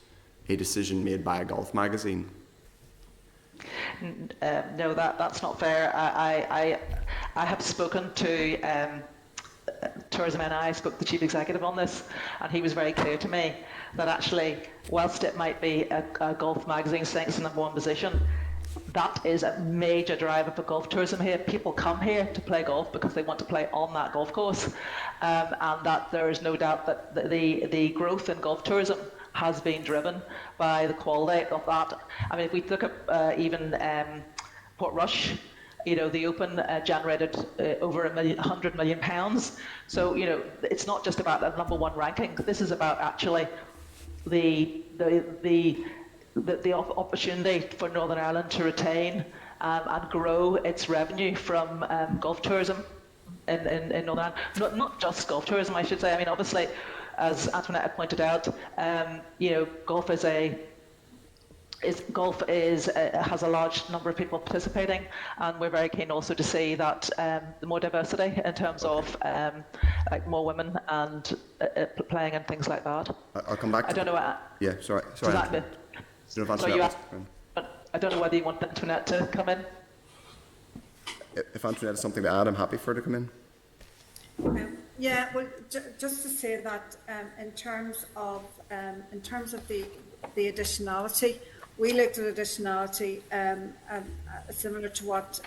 a decision made by a golf magazine? No, that's not fair. I have spoken to Tourism NI. I spoke to the chief executive on this, and he was very clear to me that actually, whilst it might be a golf magazine saying it's the #1 position, that is a major driver for golf tourism here. People come here to play golf because they want to play on that golf course, and that there is no doubt that the growth in golf tourism has been driven by the quality of that. I mean, if we look at even Portrush, you know, the Open generated over £100 million. So, you know, it's not just about the #1 ranking. This is about actually the opportunity for Northern Ireland to retain and grow its revenue from golf tourism in Northern Ireland. Not just golf tourism, I should say. I mean, obviously, as Antoinette had pointed out, you know, golf has a large number of people participating, and we're very keen also to see that the more diversity in terms of like more women and playing and things like that. I'll come back to I don't know what. Yeah, sorry. I don't know whether you want Antoinette to come in. If Antoinette has something to add, I'm happy for her to come in. Yeah, well, just to say that in terms of the additionality, we looked at additionality similar to what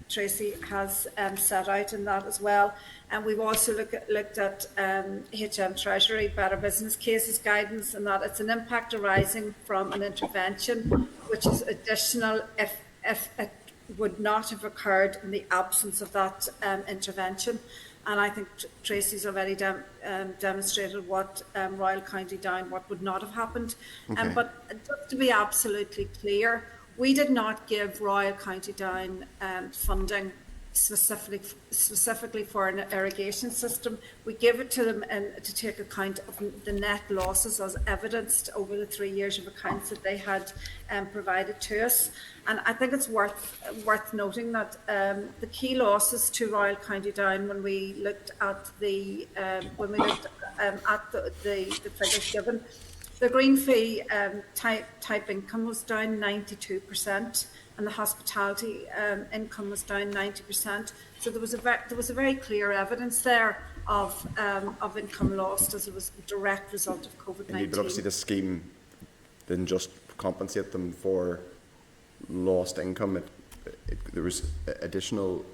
Tracy has set out in that as well, and we've also looked at HM Treasury Better Business Cases guidance, and that it's an impact arising from an intervention which is additional if it would not have occurred in the absence of that intervention. And I think Tracy's already demonstrated what Royal County Down, what would not have happened. Okay. But just to be absolutely clear, we did not give Royal County Down funding specifically for an irrigation system. We gave it to them to take account of the net losses as evidenced over the 3 years of accounts that they had provided to us. And I think it's worth noting that the key losses to Royal County Down, when we looked at the figures given, the green fee type income was down 92%, and the hospitality income was down 90%. So there was a very clear evidence there of income lost as it was a direct result of COVID-19. Indeed, but obviously this scheme didn't just compensate them for lost income. There was additional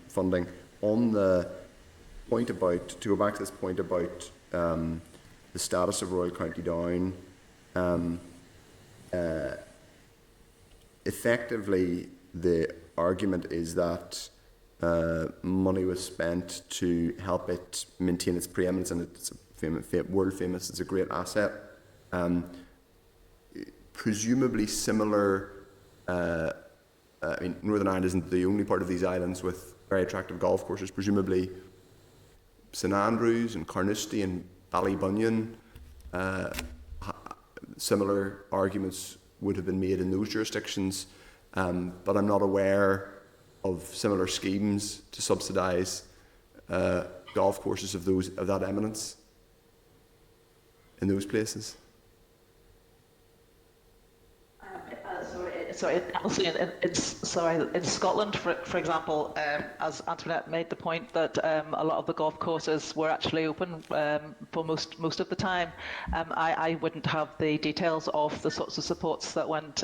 funding. On the point about, to go back to this point about the status of Royal County Down, effectively the argument is that money was spent to help it maintain its preeminence, and it's world famous, it's a great asset. Presumably similar, I mean, Northern Ireland isn't the only part of these islands with very attractive golf courses. Presumably St Andrews and Carnoustie and Ballybunion, similar arguments would have been made in those jurisdictions, but I'm not aware of similar schemes to subsidise golf courses of that eminence in those places. In Scotland, for example, as Antoinette made the point that a lot of the golf courses were actually open for most of the time. I wouldn't have the details of the sorts of supports that went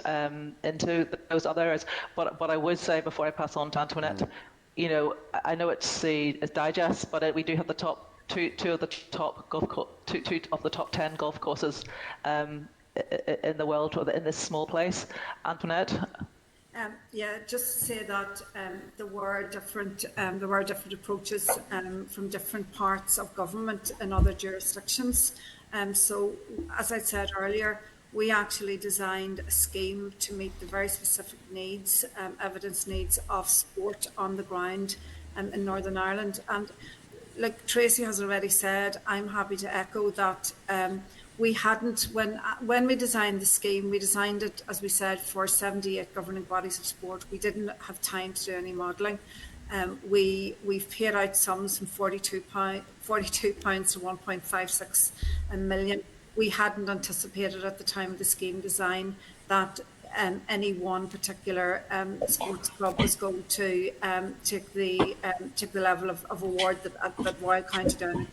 into those other areas, but I would say before I pass on to Antoinette, you know, I know it's digest, but we do have the top two of the top two of the top 10 golf courses in the world, or in this small place. Antoinette? Yeah, just to say that there were different approaches from different parts of government in other jurisdictions. So, as I said earlier, we actually designed a scheme to meet the very specific needs, evidence needs of sport on the ground in Northern Ireland. And like Tracy has already said, I'm happy to echo that. We hadn't, when we designed the scheme, we designed it, as we said, for 78 governing bodies of sport. We didn't have time to do any modelling. We've paid out sums from £42 to 1.56 million. We hadn't anticipated at the time of the scheme design that any one particular sports club was going to take the level of award that Royal County Down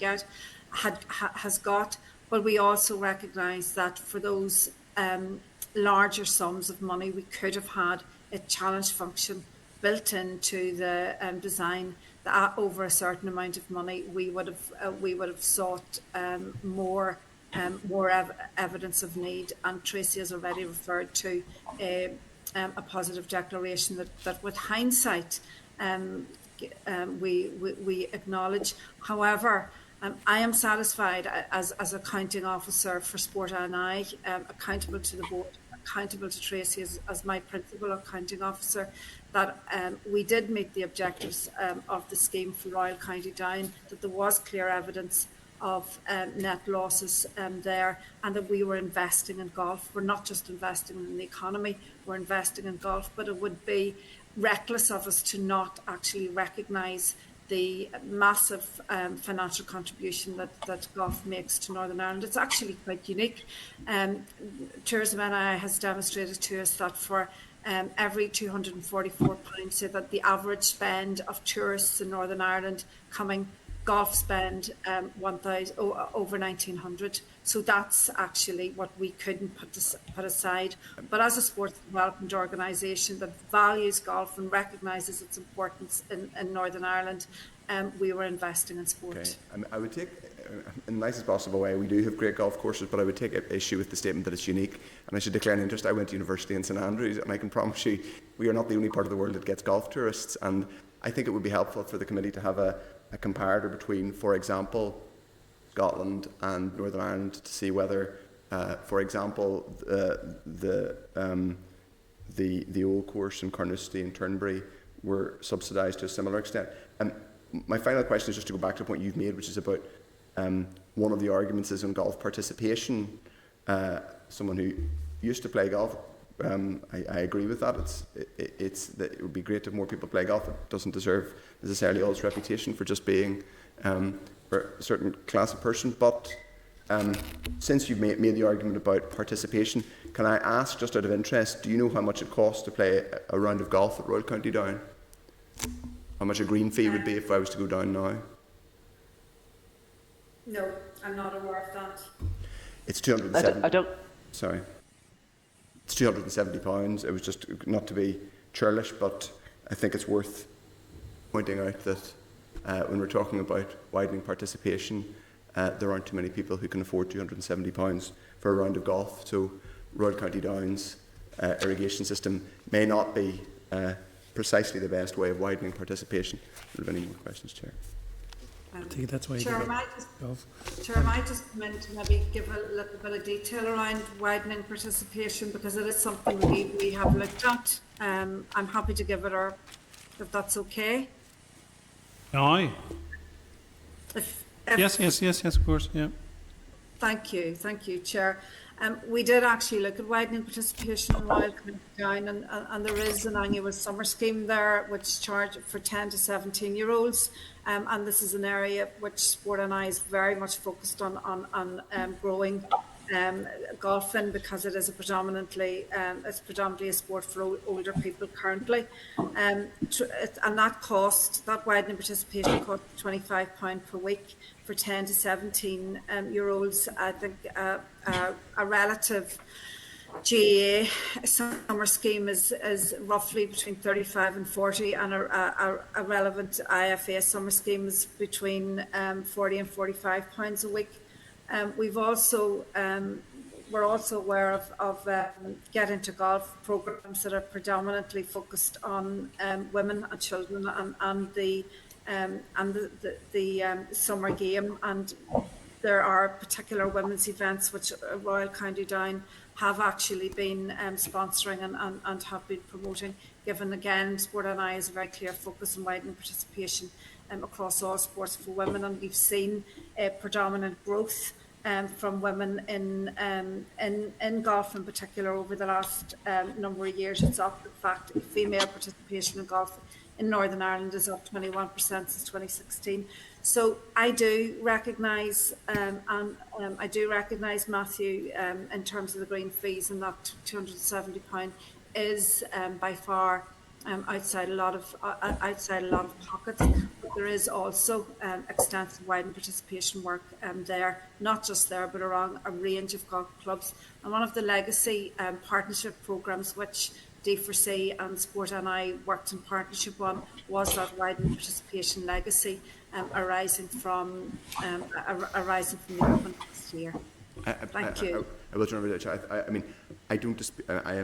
has got. But we also recognise that for those larger sums of money, we could have had a challenge function built into the design. That over a certain amount of money, we would have sought more evidence of need. And Tracy has already referred to a positive declaration that with hindsight, we acknowledge. However, I am satisfied as accounting officer for Sport NI, accountable to the board, accountable to Tracy as my principal accounting officer, that we did meet the objectives of the scheme for Royal County Down, that there was clear evidence of net losses there, and that we were investing in golf. We're not just investing in the economy, we're investing in golf, but it would be reckless of us to not actually recognise the massive financial contribution that golf makes to Northern Ireland. It's actually quite unique. Tourism NI has demonstrated to us that for every £244, so that the average spend of tourists in Northern Ireland coming, golf spend over 1,900. So that's actually what we couldn't put aside. But as a sports development organisation that values golf and recognises its importance in Northern Ireland, we were investing in sport. Okay. I would take, in the nicest possible way, we do have great golf courses, but I would take issue with the statement that it's unique. And I should declare an interest. I went to university in St Andrews, and I can promise you we are not the only part of the world that gets golf tourists. And I think it would be helpful for the committee to have a comparator between, for example, Scotland and Northern Ireland to see whether, for example, the old course in Carnoustie and Turnberry were subsidised to a similar extent. My final question is just to go back to the point you've made, which is about one of the arguments is on golf participation. Someone who used to play golf, I agree with that. It would be great if more people play golf. It doesn't deserve necessarily all its reputation for just being for a certain class of person. But since you've made the argument about participation, can I ask, just out of interest, do you know how much it costs to play a round of golf at Royal County Down? How much a green fee would be if I was to go down now? No, I'm not aware of that. It's 270. I don't. Sorry. It's £270. It was just not to be churlish, but I think it's worth pointing out that when we're talking about widening participation, there aren't too many people who can afford £270 for a round of golf. So Royal County Down's irrigation system may not be precisely the best way of widening participation. Do you have any more questions, Chair? I think that's why you Chair, give might just come in to maybe give a little bit of detail around widening participation, because it is something we have looked at. I'm happy to give it, or if that's okay. Aye. If Yes, of course, yeah. Thank you, Chair. We did actually look at widening participation in Royal County Down, and there is an annual summer scheme there which charges for 10 to 17-year-olds, and this is an area which Sport NI is very much focused on growing golfing, because it is predominantly a sport for older people currently, and that widening participation costs £25 per week for 10 to 17-year-olds. I think a relative GAA summer scheme is roughly between 35 and 40, and a relevant IFA summer scheme is between £40 and £45 a week. We're also aware of Get Into Golf programs that are predominantly focused on women and children and the summer game, and there are particular women's events which Royal County Down have actually been sponsoring and have been promoting, given again Sport NI is a very clear focus on widening participation across all sports for women, and we've seen predominant growth from women in golf in particular over the last number of years. It's up, in fact, female participation in golf in Northern Ireland is up 21% since 2016. So I do recognise, I do recognise, Matthew, in terms of the green fees, and that £270 is by far outside a lot of pockets. But there is also extensive widening participation work there, not just there, but around a range of golf clubs. And one of the legacy partnership programmes which D4C and Sport NI worked in partnership on was that widening participation legacy arising from the open last year. Thank you. I will turn over to I mean, I don't dispute. I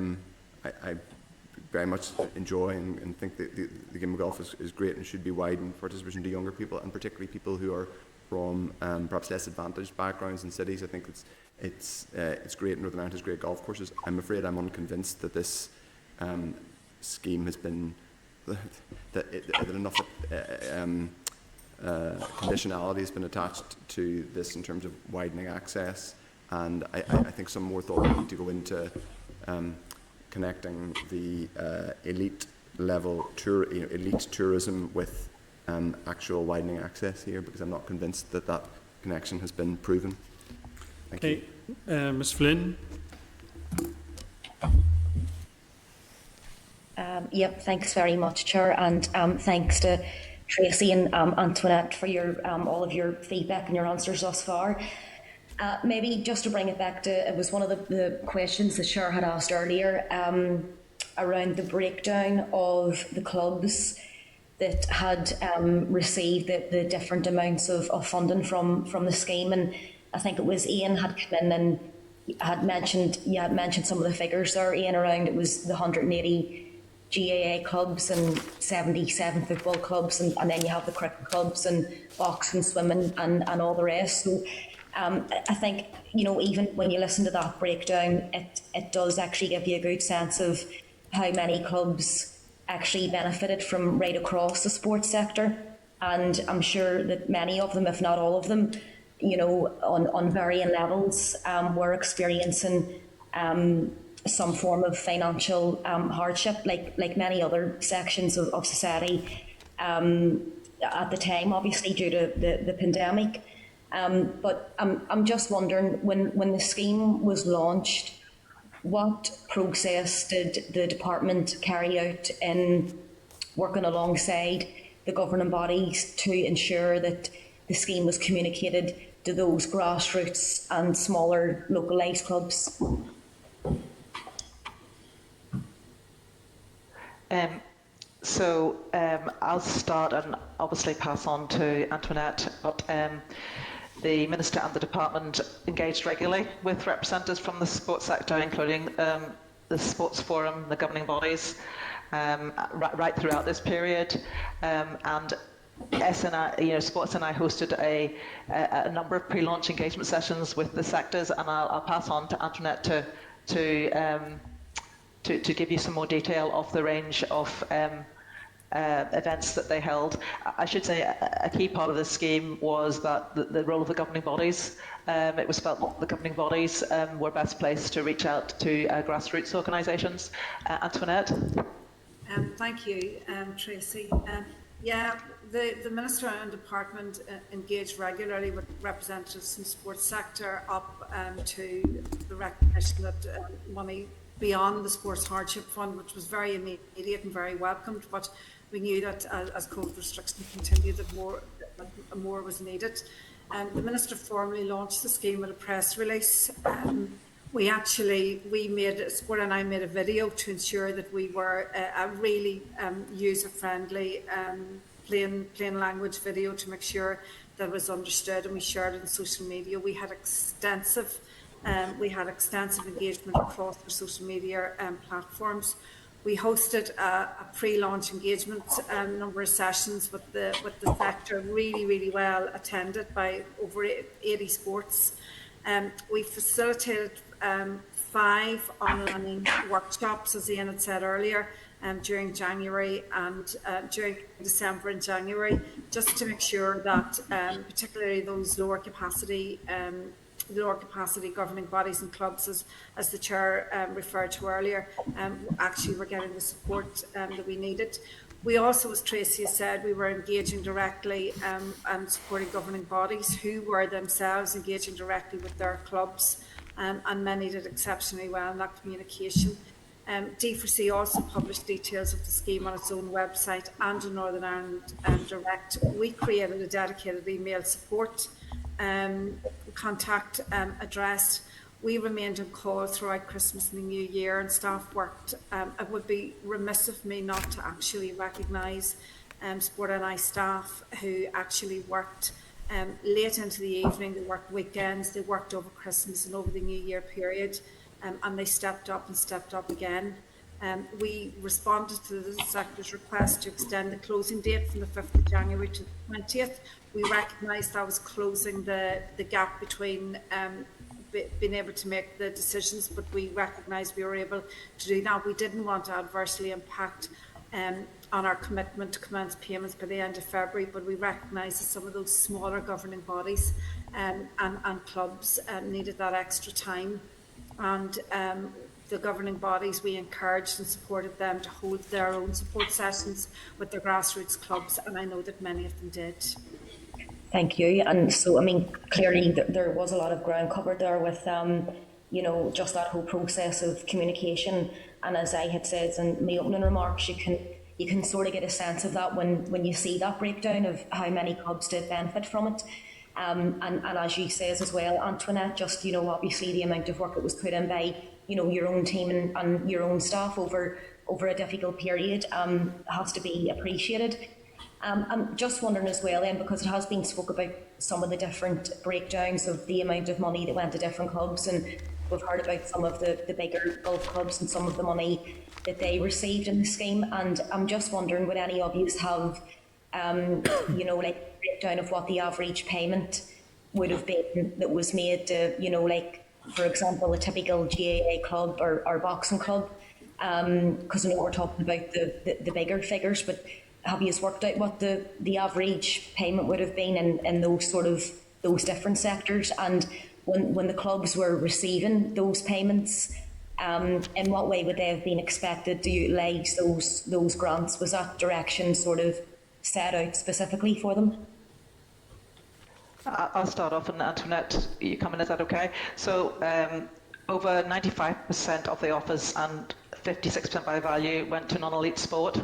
very much enjoy and think that the game of golf is great and should be widened participation to younger people, and particularly people who are from perhaps less advantaged backgrounds in cities. I think it's great. Northern Ireland has great golf courses. I'm afraid I'm unconvinced that this scheme has been that enough conditionality has been attached to this in terms of widening access, and I think some more thought would need to go into connecting the elite level elite tourism with actual widening access here, because I'm not convinced that that connection has been proven. Thank you. Ms. Flynn. Yep, thanks very much, Chair, and thanks to Tracy and Antoinette for your all of your feedback and your answers thus far. Maybe just to bring it back to, it was one of the questions the Chair had asked earlier around the breakdown of the clubs that had received the different amounts of funding from the scheme, and I think it was Ian had come in and had mentioned some of the figures there, Ian, around it was the 180 GAA clubs and 77 football clubs, and then you have the cricket clubs and boxing, swimming and all the rest. So I think, even when you listen to that breakdown, it does actually give you a good sense of how many clubs actually benefited from right across the sports sector. And I'm sure that many of them, if not all of them, on varying levels, were experiencing some form of financial hardship, like many other sections of society at the time, obviously due to the pandemic. But I'm just wondering, when the scheme was launched, what process did the department carry out in working alongside the governing bodies to ensure that the scheme was communicated to those grassroots and smaller localised clubs? I'll start and obviously pass on to Antoinette, but the Minister and the Department engaged regularly with representatives from the sports sector, including the Sports Forum, the governing bodies, right throughout this period. And SNI, Sports NI hosted a number of pre-launch engagement sessions with the sectors, and I'll pass on to Antoinette to give you some more detail of the range of events that they held. I should say a key part of the scheme was that the role of the governing bodies. It was felt that the governing bodies were best placed to reach out to grassroots organisations. Antoinette? Thank you, Tracy. The Minister and Department engaged regularly with representatives from the sports sector up to the recognition that money beyond the Sports Hardship Fund, which was very immediate and very welcomed, but we knew that as COVID restrictions continued, that more was needed. The Minister formally launched the scheme with a press release. Sport and I made a video to ensure that we were a really user-friendly, plain language video to make sure that it was understood, and we shared it on social media. We had extensive engagement across our social media platforms. We hosted a pre-launch engagement number of sessions with the sector, really well attended by over 80 sports. We facilitated 5 online workshops, as Ian had said earlier, during January and during December and January, just to make sure that particularly those lower capacity governing bodies and clubs, as the Chair referred to earlier, actually were getting the support that we needed. We also, as Tracy has said, we were engaging directly and supporting governing bodies who were themselves engaging directly with their clubs, and many did exceptionally well in that communication. D4C also published details of the scheme on its own website and in Northern Ireland Direct. We created a dedicated email support contact address. We remained on call throughout Christmas and the New Year, and staff worked. It would be remiss of me not to actually recognise Sport NI staff who actually worked late into the evening. They worked weekends, they worked over Christmas and over the New Year period, and they stepped up and stepped up again. We responded to the Secretary's request to extend the closing date from the 5th of January to the 20th. We recognised that was closing the gap between being able to make the decisions, but we recognised we were able to do that. We didn't want to adversely impact on our commitment to commence payments by the end of February, but we recognised that some of those smaller governing bodies and clubs needed that extra time. And the governing bodies, we encouraged and supported them to hold their own support sessions with their grassroots clubs, and I know that many of them did. Thank you. And so, I mean, clearly there was a lot of ground covered there with, you know, just that whole process of communication. And as I had said in my opening remarks, you can sort of get a sense of that when you see that breakdown of how many clubs did benefit from it. And as you says as well, Antoinette, just, you know, obviously the amount of work that was put in by, you know, your own team and your own staff over a difficult period has to be appreciated. I'm just wondering as well, because it has been spoke about some of the different breakdowns of the amount of money that went to different clubs, and we've heard about some of the bigger golf clubs and some of the money that they received in the scheme. And I'm just wondering, would any of you have, you know, like a breakdown of what the average payment would have been that was made to, you know, like, for example, a typical GAA club or boxing club? Because I know we're talking about the bigger figures, but have you worked out what the average payment would have been in those different sectors? And when the clubs were receiving those payments, in what way would they have been expected to utilise those grants? Was that direction sort of set out specifically for them? I'll start off, and Antoinette, you come in, is that okay? So over 95% of the offers and 56% by value went to non-elite sport.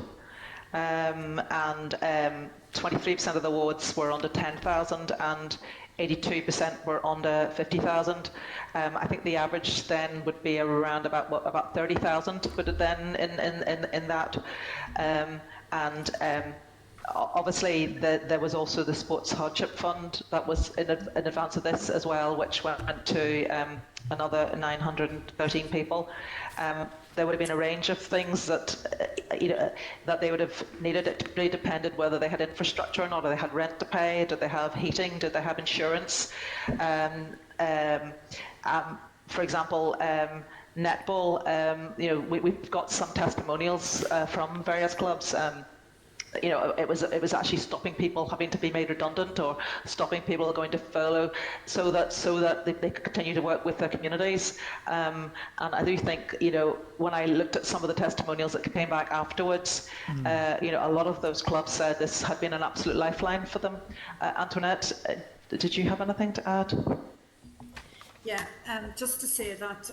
And 23% of the awards were under 10,000 and 82% were under 50,000. I think the average then would be around about 30,000 would have then in that. Obviously there was also the Sports Hardship Fund that was in advance of this as well, which went to another 913 people. There would have been a range of things that that they would have needed. It really depended whether they had infrastructure or not, or they had rent to pay, did they have heating, did they have insurance. For example, netball, you know, we've got some testimonials from various clubs. You know, it was actually stopping people having to be made redundant or stopping people going to furlough so that they could continue to work with their communities. And I do think, you know, when I looked at some of the testimonials that came back afterwards, you know, a lot of those clubs said this had been an absolute lifeline for them. Antoinette, did you have anything to add? Yeah, just to say that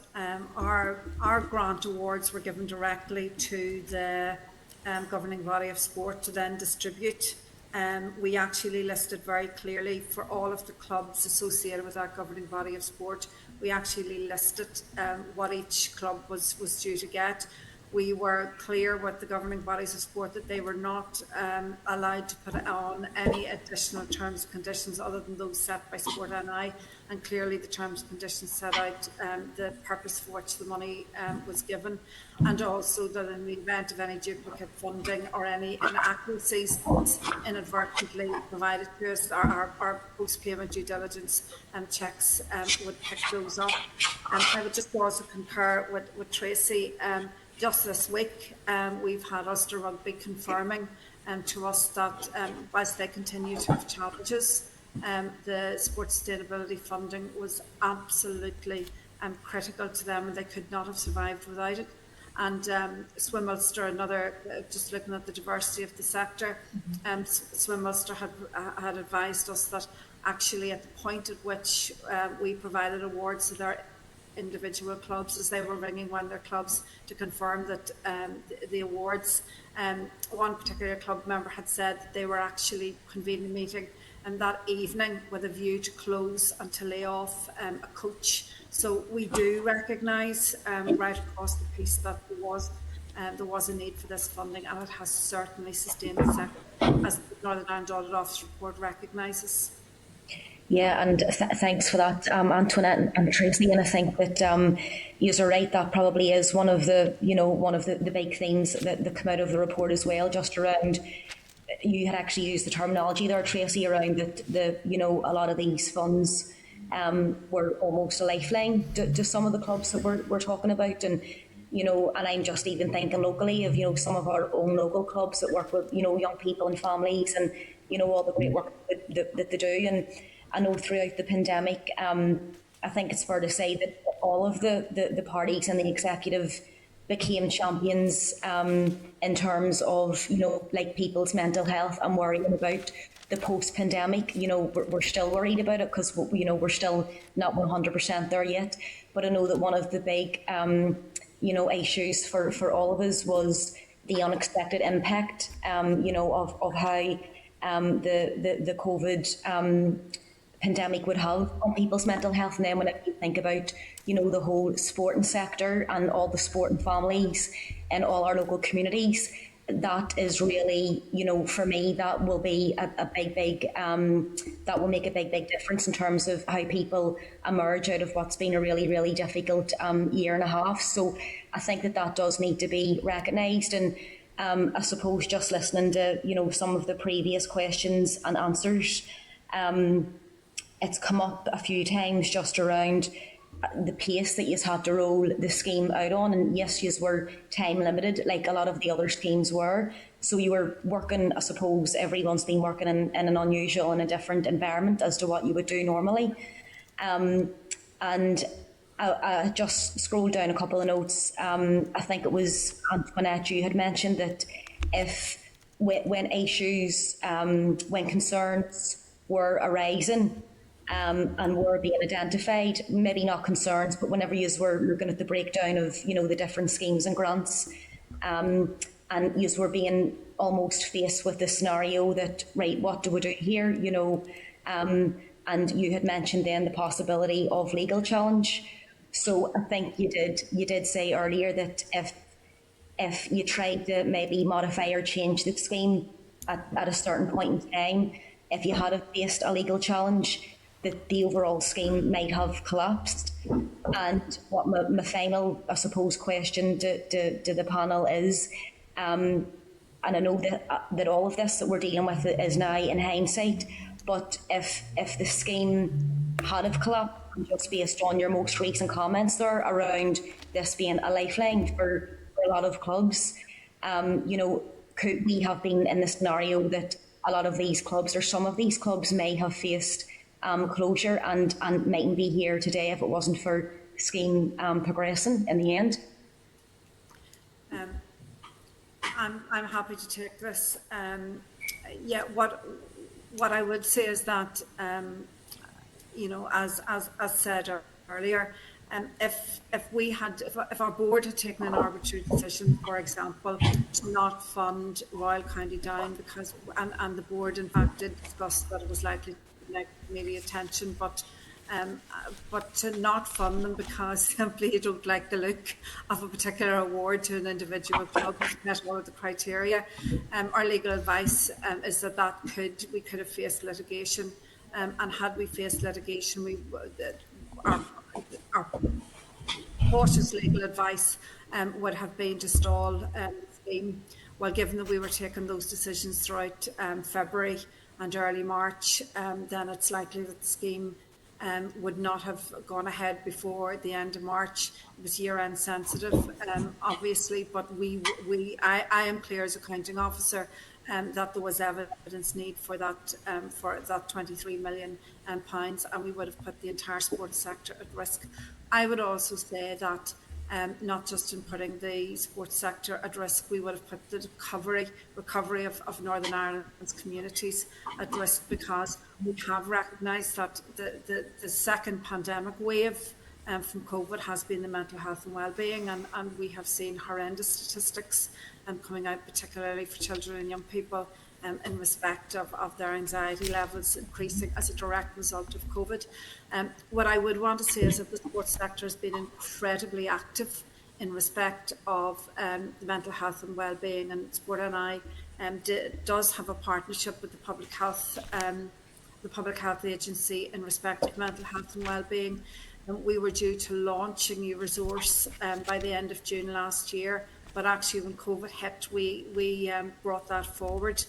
our grant awards were given directly to the governing body of sport to then distribute. We actually listed very clearly for all of the clubs associated with that governing body of sport, we actually listed what each club was due to get. We were clear with the governing bodies of sport that they were not allowed to put on any additional terms and conditions other than those set by Sport NI, and clearly the terms and conditions set out the purpose for which the money was given, and also that in the event of any duplicate funding or any inaccuracies inadvertently provided to us, our post-payment due diligence checks would pick those up. I would just also concur with Tracy. Just this week, we've had Ulster Rugby confirming to us that whilst they continue to have challenges, the sports sustainability funding was absolutely critical to them, and they could not have survived without it. And Swim Ulster, another, just looking at the diversity of the sector, Swim Ulster had advised us that actually at the point at which we provided awards to their individual clubs, as they were ringing one of their clubs to confirm that the awards, one particular club member had said that they were actually convening a meeting and that evening with a view to close and to lay off a coach. So we do recognise right across the piece that there was a need for this funding, and it has certainly sustained the sector, as the Northern Ireland Audit Office report recognises. Yeah, and thanks for that, Antoinette and Tracy. And I think that you're right. That probably is one of the big themes that come out of the report as well. Just around, you had actually used the terminology there, Tracy, around that a lot of these funds were almost a lifeline to some of the clubs that we're talking about, and I'm just even thinking locally of some of our own local clubs that work with young people and families, and all the great work that they do. And I know throughout the pandemic, I think it's fair to say that all of the parties and the executive became champions in terms of like people's mental health and worrying about the post-pandemic. We're still worried about it because we're still not 100% there yet. But I know that one of the big issues for all of us was the unexpected impact of how the COVID pandemic would have on people's mental health. And then when you think about the whole sporting sector and all the sporting families in all our local communities, that is really, for me, that will be a big that will make a big difference in terms of how people emerge out of what's been a really difficult year and a half. So I think that does need to be recognised. And I suppose just listening to some of the previous questions and answers, it's come up a few times just around the pace that you had to roll the scheme out on. And yes, you were time limited like a lot of the other schemes were. So you were working, I suppose everyone's been working in an unusual and a different environment as to what you would do normally. And I just scrolled down a couple of notes. I think it was Antoinette, you had mentioned that when issues, when concerns were arising, and were being identified, maybe not concerns, but whenever you were looking at the breakdown of the different schemes and grants, and you were being almost faced with the scenario that, right, what do we do here, and you had mentioned then the possibility of legal challenge. So I think you did say earlier that if you tried to maybe modify or change the scheme at a certain point in time, if you had faced a legal challenge, that the overall scheme might have collapsed. And what my final, I suppose, question to the panel is, and I know that all of this that we're dealing with is now in hindsight, but if the scheme had have collapsed, just based on your most recent comments there around this being a lifeline for a lot of clubs, could we have been in the scenario that a lot of these clubs or some of these clubs may have faced closure and mightn't be here today if it wasn't for the scheme progressing in the end? I'm happy to take this. What I would say is that as said earlier, if our board had taken an arbitrary decision, for example, to not fund Royal County Down and the board in fact did discuss that it was likely to like maybe attention, but to not fund them because simply you don't like the look of a particular award to an individual club who's met all of the criteria. Our legal advice is that we could have faced litigation, and had we faced litigation, our cautious legal advice would have been to stall the scheme. Well, given that we were taking those decisions throughout February and early March, then it's likely that the scheme would not have gone ahead before the end of March. It was year-end sensitive, obviously, but I am clear as accounting officer that there was evidence need for that 23 million pounds, and we would have put the entire sports sector at risk. I would also say that not just in putting the sports sector at risk, we would have put the recovery of Northern Ireland's communities at risk, because we have recognised that the second pandemic wave from COVID has been the mental health and wellbeing, and we have seen horrendous statistics coming out, particularly for children and young people, in respect of their anxiety levels increasing as a direct result of COVID. What I would want to say is that the sports sector has been incredibly active in respect of the mental health and wellbeing, and Sport NI does have a partnership with the Public Health Agency in respect of mental health and wellbeing. We were due to launch a new resource by the end of June last year, but actually when COVID hit, we brought that forward.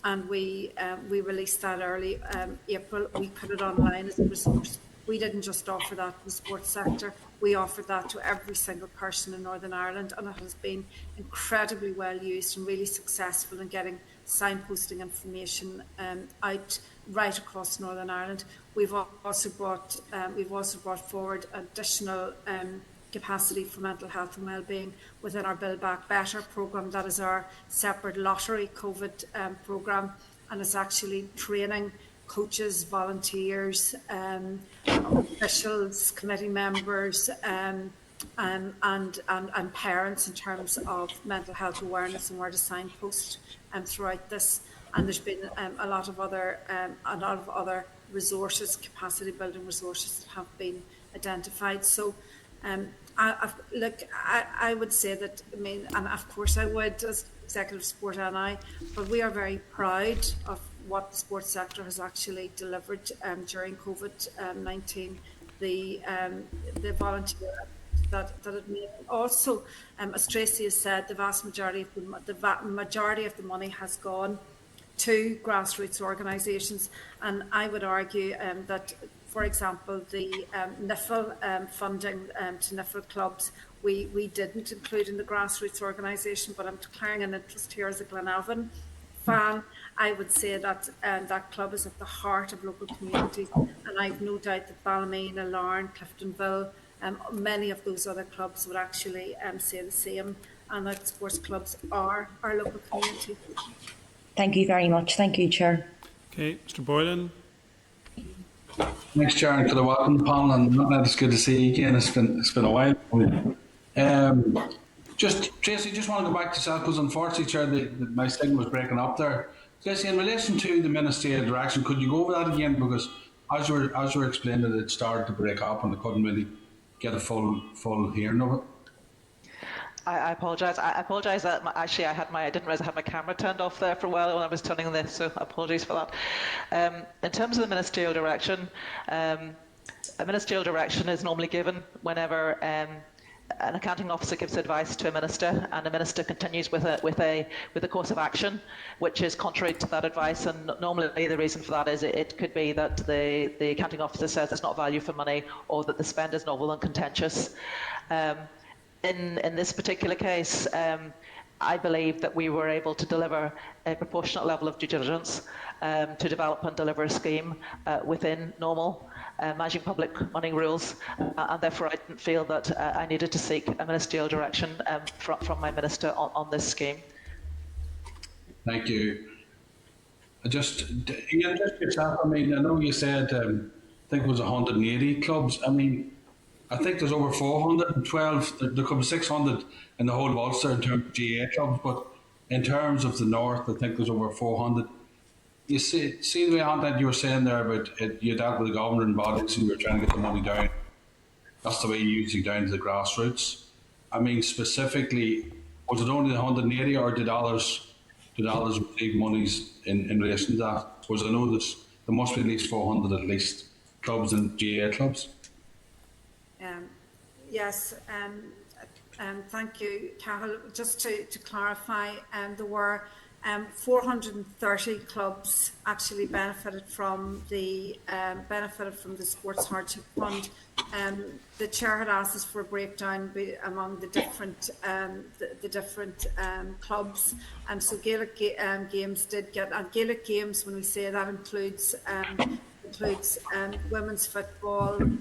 And we released that early April. We put it online as a resource. We didn't just offer that to the sports sector, we offered that to every single person in Northern Ireland, and it has been incredibly well used and really successful in getting signposting information out right across Northern Ireland. We've also brought forward additional capacity for mental health and wellbeing within our Build Back Better programme. That is our separate lottery COVID programme, and it's actually training coaches, volunteers, officials, committee members, and parents in terms of mental health awareness and where to signpost throughout this. And there's been a lot of other resources, capacity building resources that have been identified. So I would say that, I mean, and of course I would as Executive Sport NI, but we are very proud of what the sports sector has actually delivered during COVID-19, the volunteer that it made. Also, as Tracy has said, the vast majority of the money has gone to grassroots organisations, and I would argue that, for example, the NIFL funding to NIFL clubs, we didn't include in the grassroots organisation, but I'm declaring an interest here as a Glenavon fan. I would say that that club is at the heart of local communities, and I've no doubt that Ballymena, Larne, Cliftonville, many of those other clubs would actually say the same, and that sports clubs are our local community. Thank you very much. Thank you, Chair. Okay, Mr. Boylan. Thanks, Chair, for the welcome, panel, and it's good to see you again. It's been a while. Tracy, just want to go back to yourself, because unfortunately, Chair, my signal was breaking up there. Tracy, in relation to the ministerial direction, could you go over that again? Because as you were explaining, it started to break up and I couldn't really get a full hearing of it. I apologise. I apologise that actually I didn't realise I had my camera turned off there for a while when I was turning this, so apologies for that. In terms of the ministerial direction, a ministerial direction is normally given whenever an accounting officer gives advice to a minister, and the minister continues with a course of action which is contrary to that advice. And normally the reason for that is it could be that the accounting officer says there's not value for money, or that the spend is novel and contentious. In this particular case, I believe that we were able to deliver a proportionate level of due diligence to develop and deliver a scheme within normal managing public money rules, and therefore I didn't feel that I needed to seek a ministerial direction from my minister on this scheme. Thank you. Just yourself, I mean, I know you said, I think it was 180 clubs. I mean, I think there's over 412, there could be 600 in the whole of Ulster in terms of GAA clubs, but in terms of the north, I think there's over 400. You see the way that you were saying there about you dealt with the governing bodies and you were trying to get the money down. That's the way you usually down to the grassroots. I mean, specifically, was it only the 180, or did others receive monies in relation to that? Because I know there must be at least 400 at least clubs and GAA clubs. Yes, thank you, Carol. Just to clarify, there were 430 clubs actually benefited from the Sports Hardship Fund. The chair had asked us for a breakdown among the different clubs, and so Gaelic Games did get. And Gaelic Games, when we say that, includes includes women's football and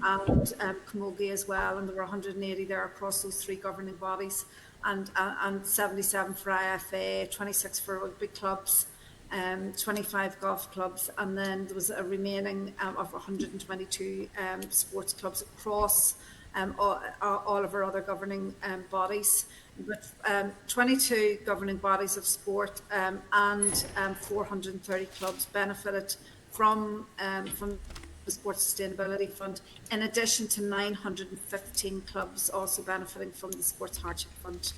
camogie as well, and there were 180 there across those three governing bodies, and 77 for IFA, 26 for rugby clubs, 25 golf clubs, and then there was a remaining of 122 sports clubs across all of our other governing bodies. But 22 governing bodies of sport and 430 clubs benefited from the Sports Sustainability Fund, in addition to 915 clubs also benefiting from the Sports Hardship Fund.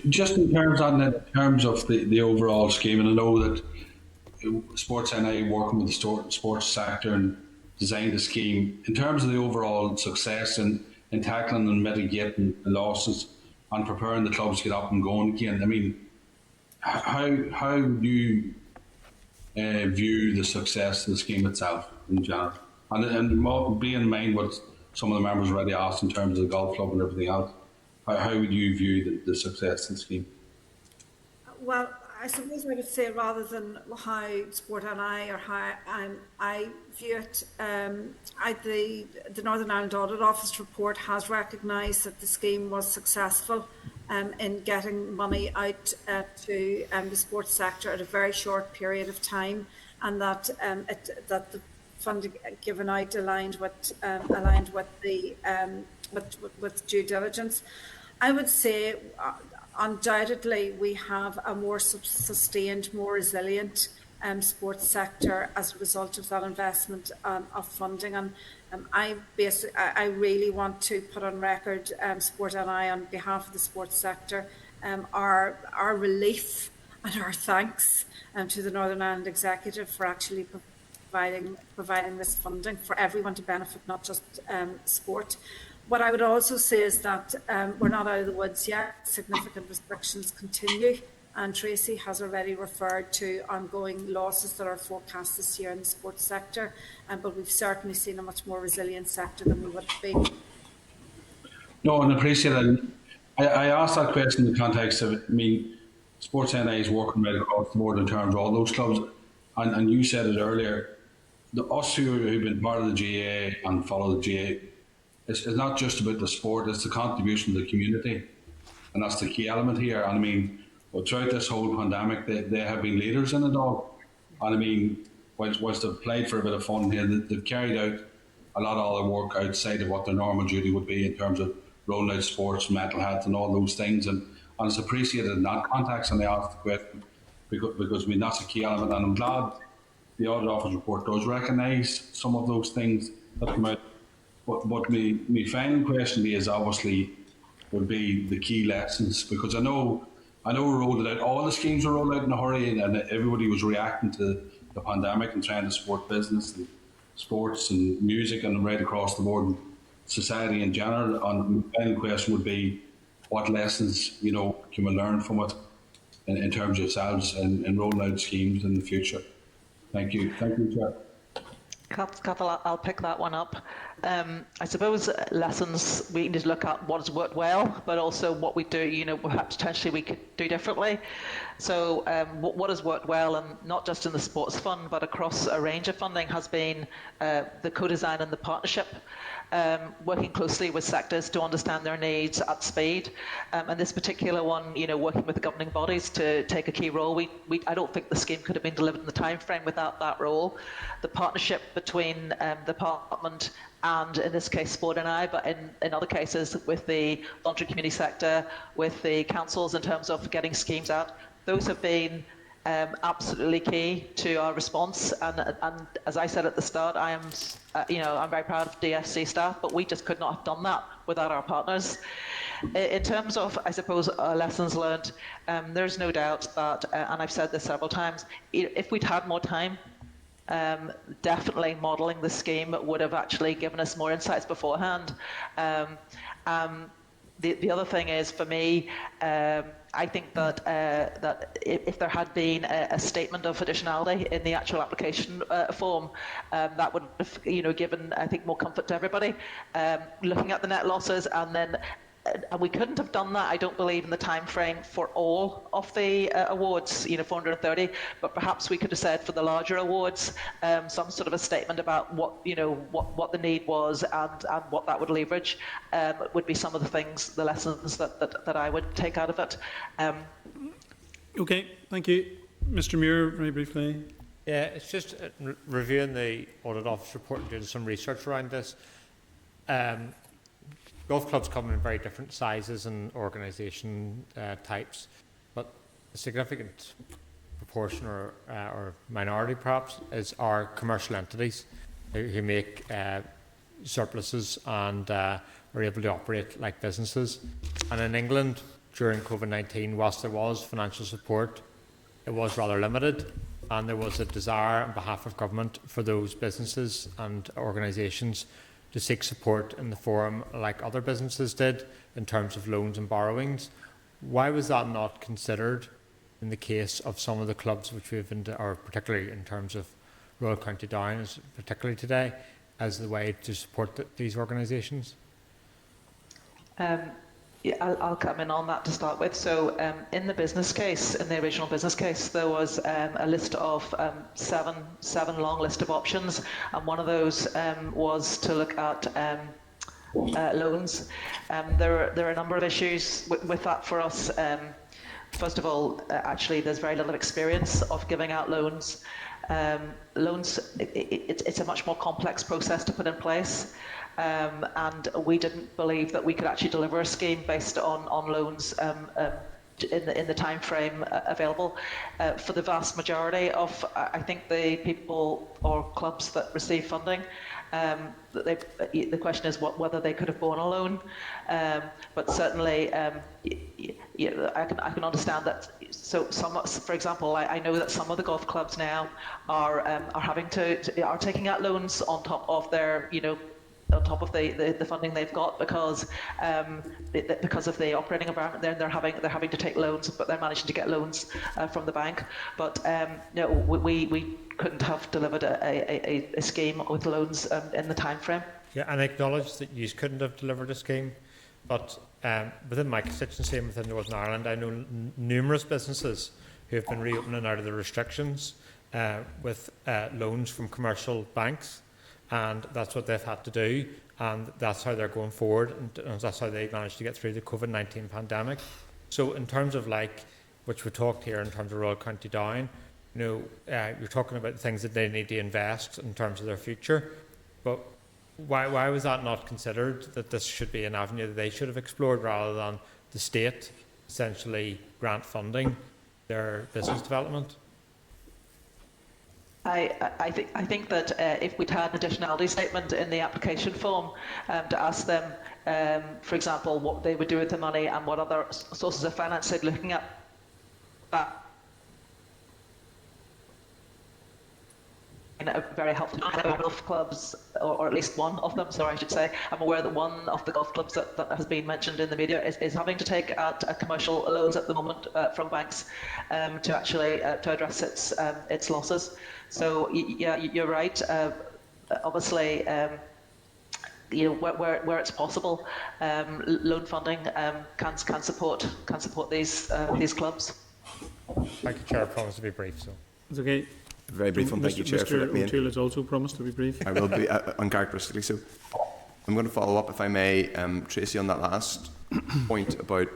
Just in terms of the overall scheme, and I know that Sports NI working with the sports sector and designed the scheme, in terms of the overall success in tackling and mitigating the losses and preparing the clubs to get up and going again. I mean, how do you view the success of the scheme itself in general? And bear in mind what some of the members already asked in terms of the golf club and everything else, how would you view the success of the scheme? Well, I suppose I would say, rather than how Sport NI or how I view it, the Northern Ireland Audit Office report has recognised that the scheme was successful in getting money out to the sports sector at a very short period of time, and that that the funding given out aligned with due diligence. I would say, undoubtedly, we have a more sustained, more resilient sports sector as a result of that investment of funding. And I really want to put on record, Sport NI, on behalf of the sports sector, our relief and our thanks to the Northern Ireland Executive for actually providing this funding for everyone to benefit, not just sport. What I would also say is that we're not out of the woods yet. Significant restrictions continue, and Tracy has already referred to ongoing losses that are forecast this year in the sports sector, but we've certainly seen a much more resilient sector than we would have been. No, and I appreciate it. I asked that question in the context of, I mean, Sports NI is working right across the board in terms of all those clubs, and you said it earlier, us who've been part of the GAA and follow the GAA, it's not just about the sport, it's the contribution to the community. And that's the key element here. And I mean, throughout this whole pandemic, they have been leaders in it all. And I mean, whilst they've played for a bit of fun here, they've carried out a lot of other work outside of what their normal duty would be in terms of rolling out sports, mental health and all those things. And it's appreciated in that context, and they asked the question because I mean, that's a key element. And I'm glad the Audit Office report does recognise some of those things that come out. But my final question to you is obviously would be the key lessons, because I know we rolled it out, all the schemes were rolled out in a hurry, and everybody was reacting to the pandemic and trying to support business and sports and music and right across the board and society in general. And my final question would be, what lessons can we learn from it in terms of yourselves and rolling out schemes in the future? Thank you, Chair. Cathal, I'll pick that one up. I suppose lessons, we need to look at what has worked well, but also what we do, perhaps potentially we could do differently. So what has worked well, and not just in the sports fund, but across a range of funding, has been the co-design and the partnership. Working closely with sectors to understand their needs at speed, and this particular one, working with the governing bodies to take a key role. I don't think the scheme could have been delivered in the time frame without that role. The partnership between the Parliament and, in this case, Sport NI, but in other cases with the voluntary community sector, with the councils in terms of getting schemes out, those have been absolutely key to our response. And as I said at the start, I am, I'm very proud of DFC staff, but we just could not have done that without our partners. In terms of, I suppose, lessons learned, there's no doubt that, and I've said this several times, if we'd had more time, definitely modelling the scheme would have actually given us more insights beforehand. The other thing is, for me, I think that if there had been a statement of additionality in the actual application form, that would have given, I think, more comfort to everybody. Looking at the net losses and then and we couldn't have done that, I don't believe, in the time frame for all of the awards, 430, but perhaps we could have said for the larger awards, some sort of a statement about what the need was and what that would leverage would be some of the things, the lessons that I would take out of it. Okay, thank you. Mr. Muir, very briefly. Yeah, it's just reviewing the Audit Office report and doing some research around this. Golf clubs come in very different sizes and organisation types, but a significant proportion or minority perhaps is our commercial entities who make surpluses and are able to operate like businesses. And in England during COVID-19, whilst there was financial support, it was rather limited, and there was a desire on behalf of government for those businesses and organisations to seek support in the form like other businesses did in terms of loans and borrowings. Why was that not considered in the case of some of the clubs which we've been, or particularly in terms of Royal County Down, particularly today, as the way to support these organisations? Yeah, I'll come in on that to start with. So in the business case, in the original business case, there was a list of seven long list of options, and one of those was to look at loans. There are a number of issues with that for us. First of all, actually, there's very little experience of giving out loans. Loans, it's a much more complex process to put in place. And we didn't believe that we could actually deliver a scheme based on loans in the time frame available. For the vast majority of, I think, the people or clubs that receive funding, the question is whether they could have borne a loan. But certainly, I can understand that. So, for example, I know that some of the golf clubs now are taking out loans on top of their, on top of the funding they've got because of the operating environment. They're having to take loans, but they're managing to get loans from the bank. But no, we couldn't have delivered a scheme with loans in the time frame. Yeah, and I acknowledge that you couldn't have delivered a scheme, but within my constituency and within Northern Ireland, I know numerous businesses who have been reopening out of the restrictions with loans from commercial banks. And that's what they've had to do, and that's how they're going forward, and that's how they managed to get through the COVID-19 pandemic. So in terms of which we talked here in terms of Royal County Down, you're talking about the things that they need to invest in terms of their future, but why was that not considered, that this should be an avenue that they should have explored rather than the state essentially grant funding their business development? I think that if we'd had an additionality statement in the application form to ask them, for example, what they would do with the money and what other sources of finance they're looking at, very helpful. Golf clubs, or at least one of them, sorry, I should say. I'm aware that one of the golf clubs that has been mentioned in the media is having to take out commercial loans at the moment from banks to actually to address its losses. So yeah, you're right. Obviously, where it's possible, loan funding can support these clubs. Thank you, Chair. I promise to be brief. So it's okay. Very brief one. Thank you, Chair, for letting me in. Mr. O'Toole has also promised to be brief. I will be, uncharacteristically so. I'm going to follow up, if I may, Tracy, on that last point about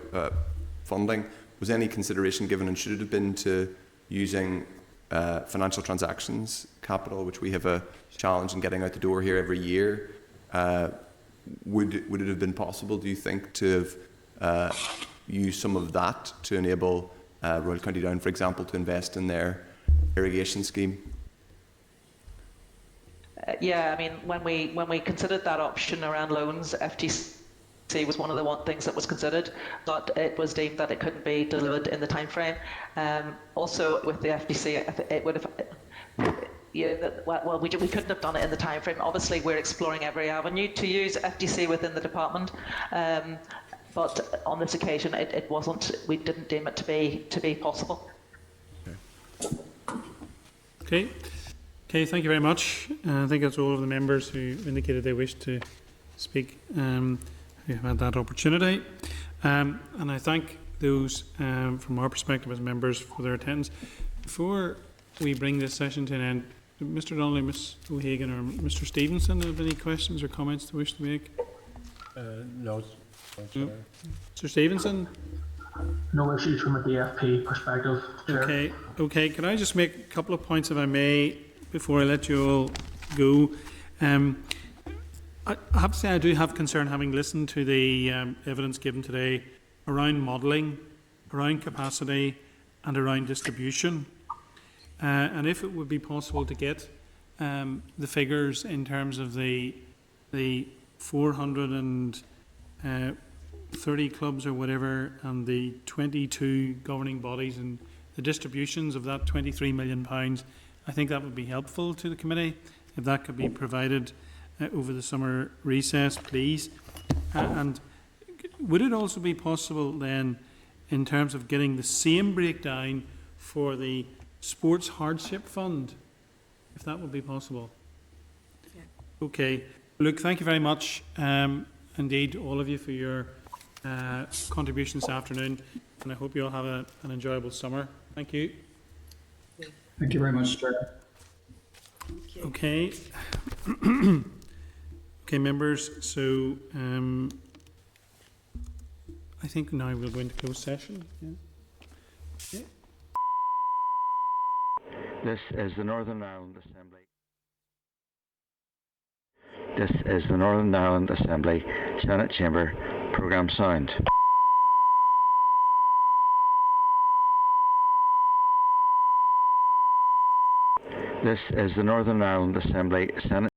funding. Was any consideration given, and should it have been, to using financial transactions capital, which we have a challenge in getting out the door here every year? Would it have been possible, do you think, to have used some of that to enable Royal County Down, for example, to invest in their irrigation scheme? Yeah, I mean, when we considered that option around loans, FTC was one of the things that was considered, but it was deemed that it couldn't be delivered in the time frame. Also, with the FTC, it would have. Well, we couldn't have done it in the time frame. Obviously, we're exploring every avenue to use FTC within the department, but on this occasion, it wasn't. We didn't deem it to be possible. Okay. Okay, thank you very much. I think that's all of the members who indicated they wish to speak who have had that opportunity. And I thank those from our perspective as members for their attendance. Before we bring this session to an end, Mr. Donnelly, Ms. O'Hagan or Mr. Stevenson, have any questions or comments they wish to make? No. Mr. Stevenson? No issues from a DFP perspective, Chair. Okay. Can I just make a couple of points, if I may, before I let you all go? I have to say I do have concern, having listened to the evidence given today around modelling, around capacity and around distribution. And if it would be possible to get the figures in terms of the 430 clubs or whatever and the 22 governing bodies and the distributions of that £23 million, I think that would be helpful to the committee. If that could be provided over the summer recess, please. And would it also be possible then, in terms of getting the same breakdown for the Sports Hardship Fund, if that would be possible? Yeah. Okay. Look, thank you very much, indeed, all of you, for your contribution this afternoon, and I hope you all have an enjoyable summer. Thank you. Thank you very much, Chair. Okay. Okay, members, so I think now we'll go into closed session. Yeah. Okay. This is the Northern Ireland Assembly. This is the Northern Ireland Assembly Senate Chamber Programme Sound. This is the Northern Ireland Assembly Senate